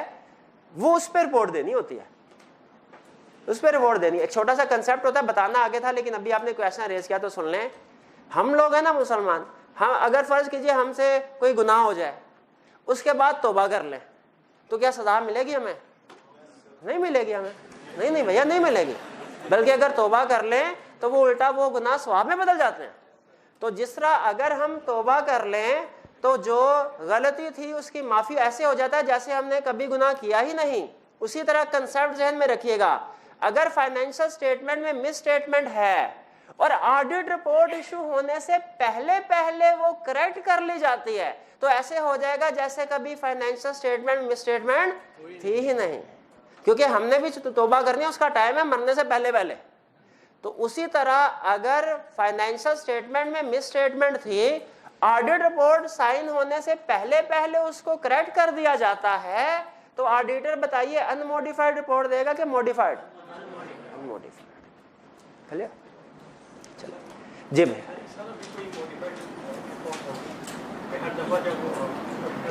S1: वो उस पर रिपोर्ट देनी होती है, उस पर रिपोर्ट देनी। एक छोटा सा कंसेप्ट होता है, बताना आगे था लेकिन अभी आपने क्वेश्चन रेज किया तो सुन लें। हम लोग हैं ना मुसलमान, हम अगर फर्ज कीजिए हमसे कोई गुनाह हो जाए, उसके बाद तौबा कर लें, तो क्या सजा मिलेगी हमें? नहीं मिलेगी हमें, नहीं भैया नहीं मिलेगी। बल्कि अगर तौबा कर लें तो वो उल्टा वो गुनाह सवाब में बदल जाते हैं। तो जिस तरह अगर हम तौबा कर लें तो जो गलती थी उसकी माफी ऐसे हो जाता है जैसे हमने कभी गुनाह किया ही नहीं। उसी तरह कंसेप्ट जहन में रखिएगा, अगर फाइनेंशियल स्टेटमेंट में मिस स्टेटमेंट है और ऑडिट रिपोर्ट इशू होने से पहले पहले वो करेक्ट कर ली जाती है, तो ऐसे हो जाएगा जैसे कभी फाइनेंशियल स्टेटमेंट मिस स्टेटमेंट थी ही नहीं, क्योंकि हमने भी तौबा करनी है, उसका टाइम है मरने से पहले पहले। तो उसी तरह अगर फाइनेंशियल स्टेटमेंट में मिस स्टेटमेंट थी, ऑडिट रिपोर्ट साइन होने से पहले पहले उसको करेक्ट कर दिया जाता है, तो ऑडिटर बताइए अनमॉडिफाइड रिपोर्ट देगा कि मॉडिफाइड? अनमॉडिफाइड। क्लियर? चलो जी भैया।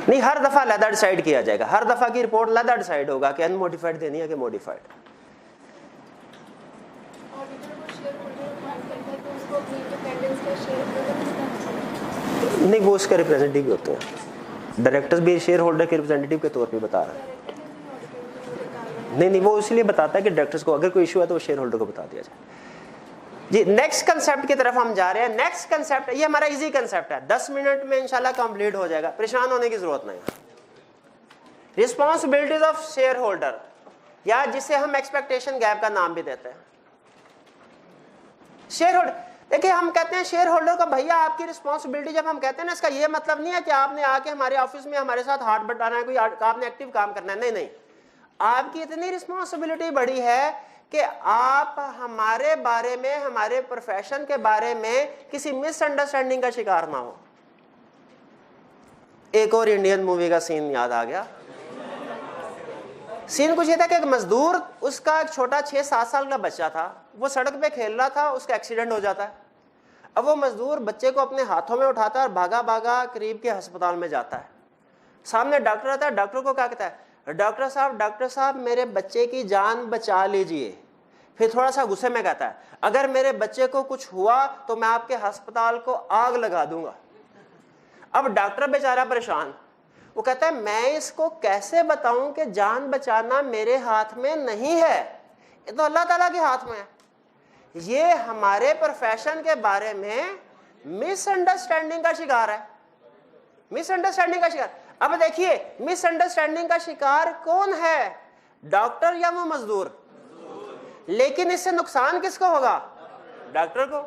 S1: नहीं, हर दफा लैदा डिसाइड किया जाएगा, हर दफा की रिपोर्ट लैदा डिसाइड होगा कि अनमॉडिफाइड देनी है कि मॉडिफाइड। नहीं, वो उसका रिप्रेजेंटेटिव होते हैं, डायरेक्टर्स भी शेयर होल्डर के रिप्रेजेंटेटिव के तौर पे बता रहे हैं। नहीं, वो इसलिए बताता है कि डायरेक्टर्स को अगर कोई इशू है तो वो शेयर होल्डर को बता दिया जाए। जी, नेक्स्ट कंसेप्ट की तरफ हम जा रहे हैं। नेक्स्ट कंसेप्ट, ये हमारा इजी कंसेप्ट है, 10 मिनट में इंशाल्लाह कंप्लीट हो जाएगा, परेशान होने की जरूरत नहीं। रिस्पॉन्सिबिलिटीज ऑफ शेयर होल्डर, या जिसे हम एक्सपेक्टेशन गैप का नाम भी देते हैं। शेयर होल्डर, देखिए हम कहते हैं शेयर होल्डर को भैया आपकी रिस्पॉन्सिबिलिटी, जब हम कहते हैं ना, इसका ये मतलब नहीं है कि आपने आके हमारे ऑफिस में हमारे साथ हाथ बटाना है, कोई आपने एक्टिव काम करना है, नहीं, आपकी इतनी रिस्पॉन्सिबिलिटी बड़ी है कि आप हमारे बारे में, हमारे प्रोफेशन के बारे में किसी मिसअंडरस्टैंडिंग का शिकार ना हो। एक और इंडियन मूवी का सीन याद आ गया। सीन कुछ ये था कि एक मजदूर, उसका एक छोटा 6-7 साल का बच्चा था, वो सड़क पे खेल रहा था, उसका एक्सीडेंट हो जाता है। अब वो मजदूर बच्चे को अपने हाथों में उठाता है और भागा भागा करीब के अस्पताल में जाता है। सामने डॉक्टर आता है, डॉक्टर को क्या कहता है, डॉक्टर साहब मेरे बच्चे की जान बचा लीजिए। फिर थोड़ा सा गुस्से में कहता है, अगर मेरे बच्चे को कुछ हुआ तो मैं आपके अस्पताल को आग लगा दूंगा। अब डॉक्टर बेचारा परेशान, वो कहता है मैं इसको कैसे बताऊं कि जान बचाना मेरे हाथ में नहीं है, ये तो अल्लाह ताला के हाथ में है। ये हमारे प्रोफेशन के बारे में मिसअंडरस्टैंडिंग का शिकार है, मिसअंडरस्टैंडिंग का शिकार। अब देखिए, मिसअंडरस्टैंडिंग का शिकार कौन है, डॉक्टर या वो मजदूर? लेकिन इससे नुकसान किसको होगा? डॉक्टर को।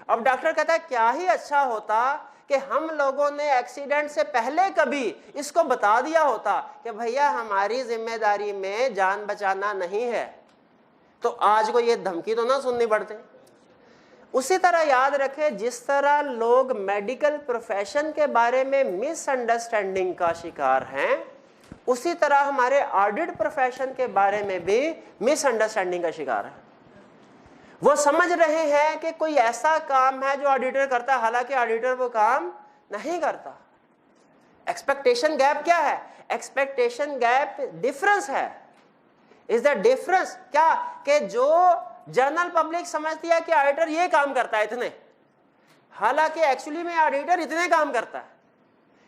S1: अब डॉक्टर कहता है क्या ही अच्छा होता कि हम लोगों ने एक्सीडेंट से पहले कभी इसको बता दिया होता कि भैया हमारी जिम्मेदारी में जान बचाना नहीं है, तो आज को ये धमकी तो ना सुननी पड़ती। उसी तरह याद रखें, जिस तरह लोग मेडिकल प्रोफेशन के बारे में मिसअंडरस्टैंडिंग का शिकार हैं, उसी तरह हमारे ऑडिट प्रोफेशन के बारे में भी मिसअंडरस्टैंडिंग का शिकार है। वो समझ रहे हैं कि कोई ऐसा काम है जो ऑडिटर करता है, हालांकि ऑडिटर वो काम नहीं करता। एक्सपेक्टेशन गैप क्या है? एक्सपेक्टेशन गैप डिफरेंस है। इज द डिफरेंस क्या कि जो जनरल पब्लिक समझती है कि ऑडिटर ये काम करता है इतने, हालांकि एक्चुअली में ऑडिटर इतने काम करता है।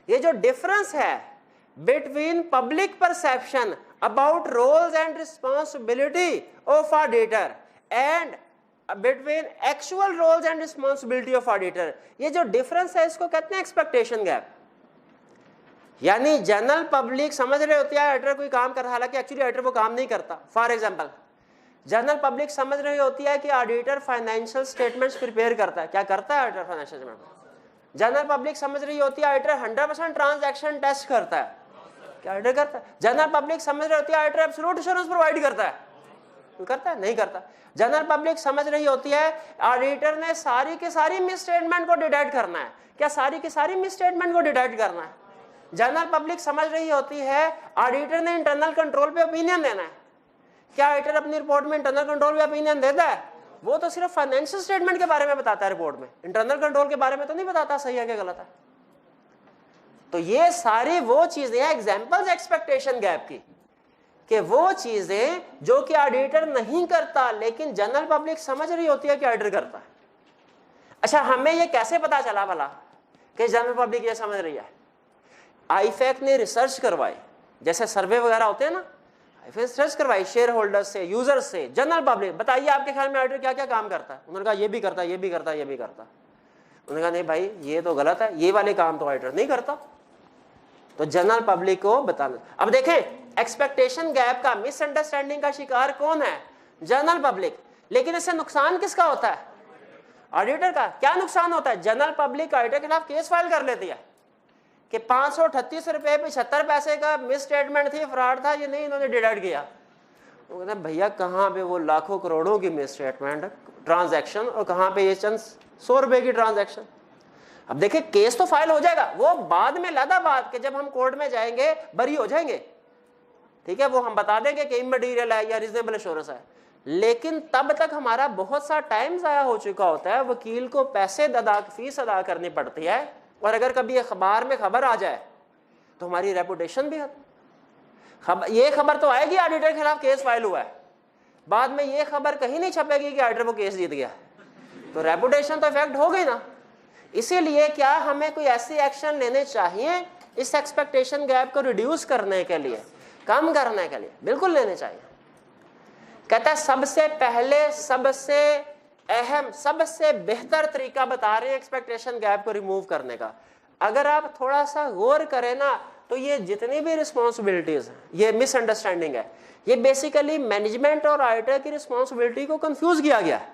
S1: ये जो डिफरेंस है between public perception about roles and responsibility of auditor and between actual roles and responsibility of auditor, ये जो डिफरेंस है इसको कहते हैं एक्सपेक्टेशन गैप। यानी जनरल पब्लिक समझ रहे होती है ऑडिटर कोई काम कर रहा है, हालांकि एक्चुअली ऑडिटर वो काम नहीं करता। फॉर एग्जांपल, जनरल पब्लिक समझ रही होती है कि ऑडिटर फाइनेंशियल स्टेटमेंट्स प्रिपेयर करता है। क्या करता है auditor financial statement? General public समझ रही होती है ऑडिटर 100% ट्रांजैक्शन टेस्ट करता है। क्या ऑडिटर करता है? जनरल पब्लिक समझ रही होती है ऑडिटर एब्सोल्यूट एश्योरेंस प्रोवाइड करता है। कोई करता है? नहीं करता। जनरल पब्लिक समझ रही होती है ऑडिटर ने सारी की सारी मिस स्टेटमेंट को डिटेक्ट करना है। क्या सारी की सारी मिस स्टेटमेंट को डिटेक्ट करना है? जनरल पब्लिक समझ रही होती है ऑडिटर ने इंटरनल कंट्रोल पे ओपिनियन देना है। क्या ऑडिटर अपनी रिपोर्ट में इंटरनल कंट्रोल पे ओपिनियन देता है? वो तो सिर्फ फाइनेंशियल स्टेटमेंट के बारे में बताता है रिपोर्ट में, इंटरनल कंट्रोल के बारे में तो नहीं बताता सही है कि गलत है। तो ये सारी वो चीजें हैं एग्जांपल्स एक्सपेक्टेशन गैप की, कि वो चीजें जो कि ऑडिटर नहीं करता लेकिन जनरल पब्लिक समझ रही होती है कि ऑडिटर करता है। अच्छा, हमें ये कैसे पता चला भला कि जनरल पब्लिक ये समझ रही है? आईफैक ने रिसर्च करवाई, जैसे सर्वे वगैरह होते हैं ना, आईफैक रिसर्च करवाई शेयर होल्डर्स से, यूजर्स से, जनरल पब्लिक। बताइए आपके ख्याल में ऑडिटर क्या क्या काम करता है? उन्होंने कहा ये भी करता है, ये भी करता है, ये भी करता है। उन्होंने कहा नहीं भाई ये तो गलत है, ये वाले काम तो ऑडिटर नहीं करता। तो जनरल पब्लिक को बताना। अब देखें एक्सपेक्टेशन गैप का, मिसअंडरस्टैंडिंग का शिकार कौन है? General public. लेकिन इससे नुकसान किसका होता है? ऑडिटर का। क्या नुकसान होता है? जनरल पब्लिक ऑडिटर के खिलाफ केस फाइल कर लेती है कि 538 रुपए 75 पैसे का मिस स्टेटमेंट थी, फ्रॉड था, ये नहीं इन्होंने डिडक्ट किया। वो कहते हैं भैया कहाँ पे वो लाखों करोड़ों की मिस स्टेटमेंट ट्रांजैक्शन और कहाँ पे ये चंद 100 रुपए की ट्रांजैक्शन। अब देखिए केस तो फाइल हो जाएगा, वो बाद में लादा बात कि जब हम कोर्ट में जाएंगे बरी हो जाएंगे, ठीक है, वो हम बता देंगे कि इमटेरियल है या रीजनेबल एश्योरेंस है। लेकिन तब तक हमारा बहुत सा टाइम ज़ाया हो चुका होता है, वकील को पैसे फीस अदा करनी पड़ती है, और अगर कभी अखबार में खबर आ जाए तो हमारी रेपुटेशन भी ये खबर तो आएगी ऑडिटर के खिलाफ केस फाइल हुआ है, बाद में ये खबर कहीं नहीं छपेगी कि ऑडिटर वो केस जीत गया, तो रेपुटेशन तो इफेक्ट हो गई ना। इसीलिए क्या हमें कोई ऐसी एक्शन लेने चाहिए इस एक्सपेक्टेशन गैप को रिड्यूस करने के लिए, कम करने के लिए? बिल्कुल लेने चाहिए। कहता है सबसे पहले, सबसे अहम, सबसे बेहतर तरीका बता रहे हैं एक्सपेक्टेशन गैप को रिमूव करने का। अगर आप थोड़ा सा गौर करें ना, तो ये जितनी भी रिस्पॉन्सिबिलिटीज, ये मिसअंडरस्टैंडिंग है, ये बेसिकली मैनेजमेंट और ऑडिटर की रिस्पॉन्सिबिलिटी को कंफ्यूज किया गया है।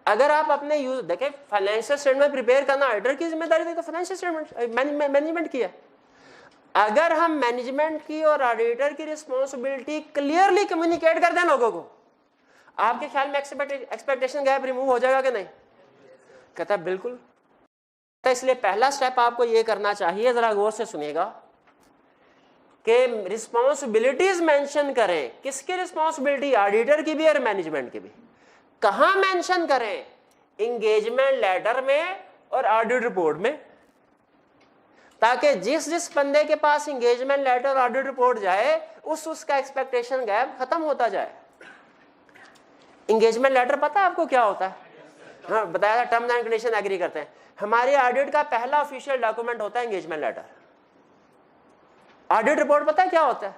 S1: अगर आप अपने यूज देखें, फाइनेंशियल स्टेटमेंट प्रिपेयर करना ऑडिटर की जिम्मेदारी थी, तो फाइनेंशियल स्टेटमेंट मैनेजमेंट की है। अगर हम मैनेजमेंट की और ऑडिटर की रिस्पॉन्सिबिलिटी क्लियरली कम्युनिकेट कर दें लोगों को, आपके ख्याल में एक्सपेक्टेशन गैप रिमूव हो जाएगा कि नहीं? कहता है बिल्कुल। इसलिए पहला स्टेप आपको ये करना चाहिए, जरा गौर से सुनिएगा, कि रिस्पॉन्सिबिलिटीज मेंशन करें। किसकी रिस्पॉन्सिबिलिटी? ऑडिटर की भी और मैनेजमेंट की भी। कहां मेंशन करें? एंगेजमेंट लेटर में और ऑडिट रिपोर्ट में, ताकि जिस जिस बंदे के पास एंगेजमेंट लेटर ऑडिट रिपोर्ट जाए उसका एक्सपेक्टेशन गैप खत्म होता जाए। एंगेजमेंट लेटर पता है आपको क्या होता है? हाँ बताया था, टर्म्स एंड कंडीशन एग्री करते हैं। हमारे ऑडिट का पहला ऑफिशियल डॉक्यूमेंट होता है एंगेजमेंट लेटर। ऑडिट रिपोर्ट पता है क्या होता है?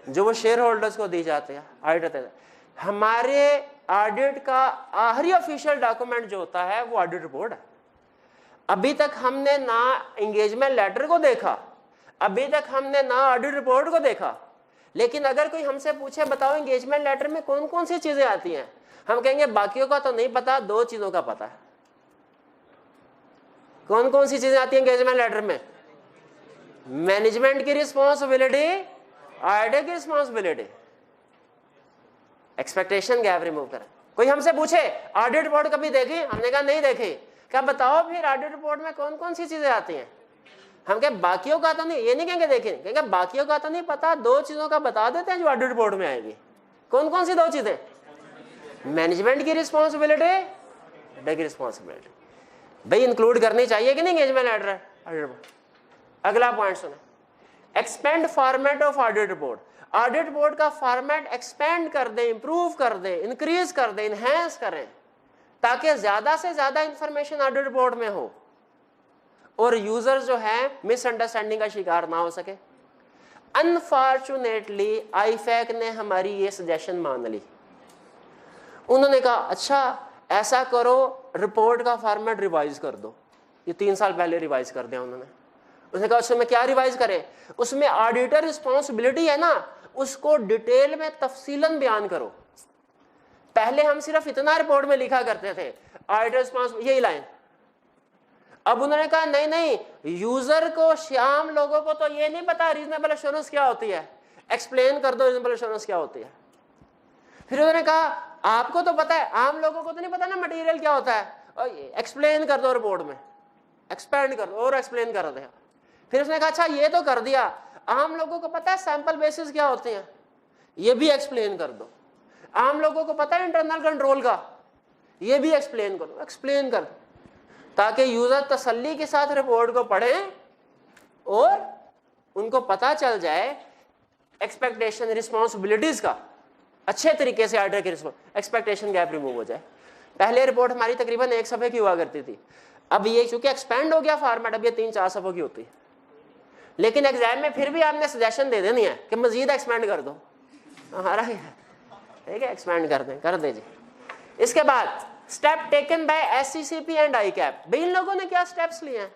S1: जो वो शेयर होल्डर्स को दी जाती है ऑडिट। हमारे ऑडिट का आखिरी ऑफिशियल डॉक्यूमेंट जो होता है वो ऑडिट रिपोर्ट है। अभी तक हमने ना एंगेजमेंट लेटर को देखा, अभी तक हमने ना ऑडिट रिपोर्ट को देखा, लेकिन अगर कोई हमसे पूछे बताओ एंगेजमेंट लेटर में कौन कौन सी चीजें आती हैं, हम कहेंगे बाकियों का तो नहीं पता, दो चीजों का पता है। कौन कौन सी चीजें आती हैं एंगेजमेंट लेटर में? मैनेजमेंट की रिस्पॉन्सिबिलिटी, ऑडिटर की रिस्पॉन्सिबिलिटी। एक्सपेक्टेशन गैप रिमूव करें। कोई हमसे पूछे ऑडिट रिपोर्ट कभी देखी, हमने कहा नहीं देखी, क्या बताओ फिर ऑडिट रिपोर्ट में कौन कौन सी चीजें आती हैं? हम कहें बाकियों का तो नहीं, ये नहीं कहेंगे देखें, कहेंगे बाकियों का तो नहीं पता, दो चीजों का बता देते हैं जो ऑडिट रिपोर्ट में आएगी। कौन कौन सी दो चीजें? मैनेजमेंट की रिस्पॉन्सिबिलिटी, ऑडिटर की रिस्पॉन्सिबिलिटी। भाई इंक्लूड करनी चाहिए कि नहीं एंगेजमेंट लेटर? अगला पॉइंट सुने, expand format of audit report. Audit report का फॉर्मेट एक्सपेंड कर दें, इंप्रूव कर दें, इंक्रीज कर दें, इनहेंस करें, ताकि ज्यादा से ज्यादा इंफॉर्मेशन ऑडिट रिपोर्ट में हो और यूजर जो है मिसअंडरस्टैंडिंग का शिकार ना हो सके। अनफॉर्चुनेटली आईफैक ने हमारी ये सजेशन मान ली। उन्होंने कहा अच्छा ऐसा करो, रिपोर्ट का फॉर्मेट रिवाइज कर दो। ये 3 साल पहले रिवाइज कर दिया उन्होंने। उसने कहा उसमें क्या रिवाइज करें? उसमें ऑडिटर रिस्पॉन्सिबिलिटी है ना, उसको डिटेल में तफसीलन बयान करो। पहले हम सिर्फ इतना रिपोर्ट में लिखा करते थे, ऑडिटर रिस्पांस, यही लाइन। अब उन्होंने कहा नहीं नहीं, यूजर को, श्याम लोगों को तो ये नहीं पता रीजनेबल एश्योरेंस क्या होती है, एक्सप्लेन कर दो रीजनेबल एश्योरेंस क्या होती है। फिर उन्होंने कहा आपको तो पता है, आम लोगों को तो नहीं पता ना मटेरियल क्या होता है, और एक्सप्लेन कर दो रिपोर्ट में, एक्सपेंड कर दो और एक्सप्लेन कर दो। फिर उसने कहा अच्छा ये तो कर दिया, आम लोगों को पता है सैंपल बेसिस क्या होते हैं, ये भी एक्सप्लेन कर दो। आम लोगों को पता है इंटरनल कंट्रोल का, ये भी एक्सप्लेन करो, एक्सप्लेन कर दो, ताकि यूजर तसल्ली के साथ रिपोर्ट को पढ़ें और उनको पता चल जाए एक्सपेक्टेशन रिस्पॉन्सिबिलिटीज का अच्छे तरीके से, ऑडिटर की एक्सपेक्टेशन गैप रिमूव हो जाए। पहले रिपोर्ट हमारी तकरीबन 1 सफ़े की हुआ करती थी, अब ये चूंकि एक्सपेंड हो गया फॉर्मेट, अब ये 3-4 सफ़ों की होती है। लेकिन एग्जाम में फिर भी आपने सजेशन दे देनी है कि मजीद एक्सपेंड कर दो, हमारा ठीक है, एक्सपेंड कर दें, कर दे जी। इसके बाद step taken by SCCP and ICAP, भाई इन लोगों ने क्या स्टेप्स लिए हैं।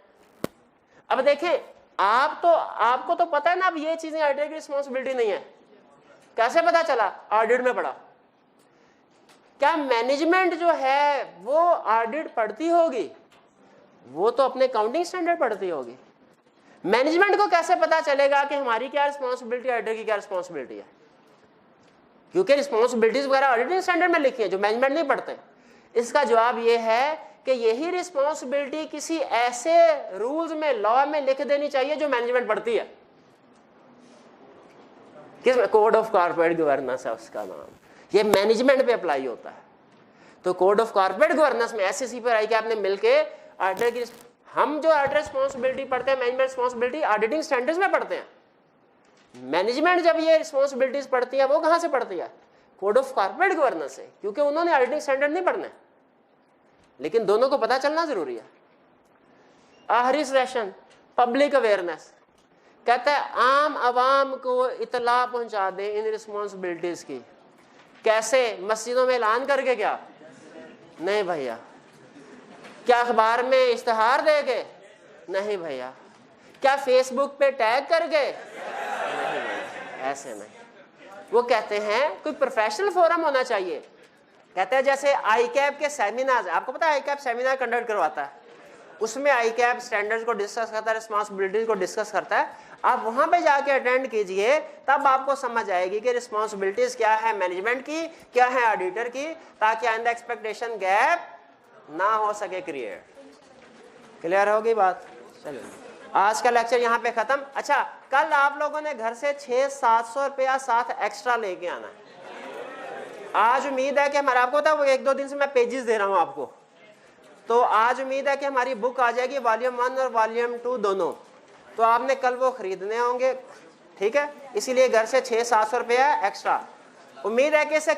S1: अब देखें, आपको तो पता है ना, अब ये चीजें ऑडिटर की रिस्पॉन्सिबिलिटी नहीं है। कैसे पता चला? ऑडिट में पढ़ा। क्या मैनेजमेंट जो है वो ऑडिट पढ़ती होगी? वो तो अपने अकाउंटिंग स्टैंडर्ड पढ़ती होगी। मैनेजमेंट को कैसे पता चलेगा कि हमारी क्या रिस्पॉन्सिबिलिटी, ऑडिटर की क्या रिस्पॉन्सिबिलिटी है? क्योंकि रिस्पॉन्सिबिलिटीज वगैरह ऑडिटिंग स्टैंडर्ड में लिखी है, जो मैनेजमेंट नहीं पढ़ते। इसका जवाब ये है कि यही रिस्पॉन्सिबिलिटी किसी ऐसे रूल्स में, लॉ में लिख देनी चाहिए जो मैनेजमेंट पढ़ती है। किस कोड ऑफ कॉर्पोरेट गवर्नेंस है उसका नाम, ये मैनेजमेंट पे अप्लाई होता है। तो कोड ऑफ कॉर्पोरेट गवर्नेंस में एससीसी पर आई के आपने मिलके ऑडिटर की, हम जो ऑडिटर रिस्पॉन्सिबिलिटी पढ़ते हैं, मैनेजमेंट रिस्पॉन्सिबिलिटी ऑडिटिंग स्टैंडर्ड्स में पढ़ते हैं। मैनेजमेंट जब ये रिस्पॉन्सिबिलिटीज पढ़ती है, वो कहां से पढ़ती है? कोड ऑफ कॉर्पोरेट गवर्नेंस से, क्योंकि उन्होंने ऑडिटिंग स्टैंडर्ड नहीं पढ़ने। लेकिन दोनों को पता चलना जरूरी है। आखिरी सेशन पब्लिक अवेयरनेस, कहता है आम आवाम को इतला पहुंचा दे इन रिस्पॉन्सिबिलिटीज की। कैसे? मस्जिदों में ऐलान करके? क्या नहीं भैया। क्या अखबार में इश्तिहार दे के? नहीं भैया। क्या फेसबुक पे टैग करके? नहीं भैया, ऐसे नहीं। वो कहते हैं कोई प्रोफेशनल फोरम होना चाहिए। कहते हैं जैसे आईकैप के सेमिनार, आपको पता है आईकैप सेमिनार कंडक्ट करवाता है, उसमें आईकैप स्टैंडर्ड्स को डिस्कस करता है, रिस्पॉन्सिबिलिटीज को डिस्कस करता है। आप वहां पे जाके अटेंड कीजिए, तब आपको समझ आएगी कि रिस्पॉन्सिबिलिटीज क्या है मैनेजमेंट की, क्या है ऑडिटर की, ताकि आइंदा एक्सपेक्टेशन गैप ना हो सके क्रिएट। क्लियर होगी बात? चलिए आज का लेक्चर यहाँ पे खत्म। अच्छा, कल आप लोगों ने घर से 600-700 रुपया साथ एक्स्ट्रा लेके आना है। आज उम्मीद है कि हमारा, आपको पता है वो 1-2 दिन से मैं पेजेस दे रहा हूँ आपको, तो आज उम्मीद है कि हमारी बुक आ जाएगी वॉल्यूम 1 और वॉल्यूम 2 दोनों। तो आपने कल वो खरीदने होंगे, ठीक है? इसीलिए घर से 600-700 रुपया एक्स्ट्रा। उम्मीद है कि इसे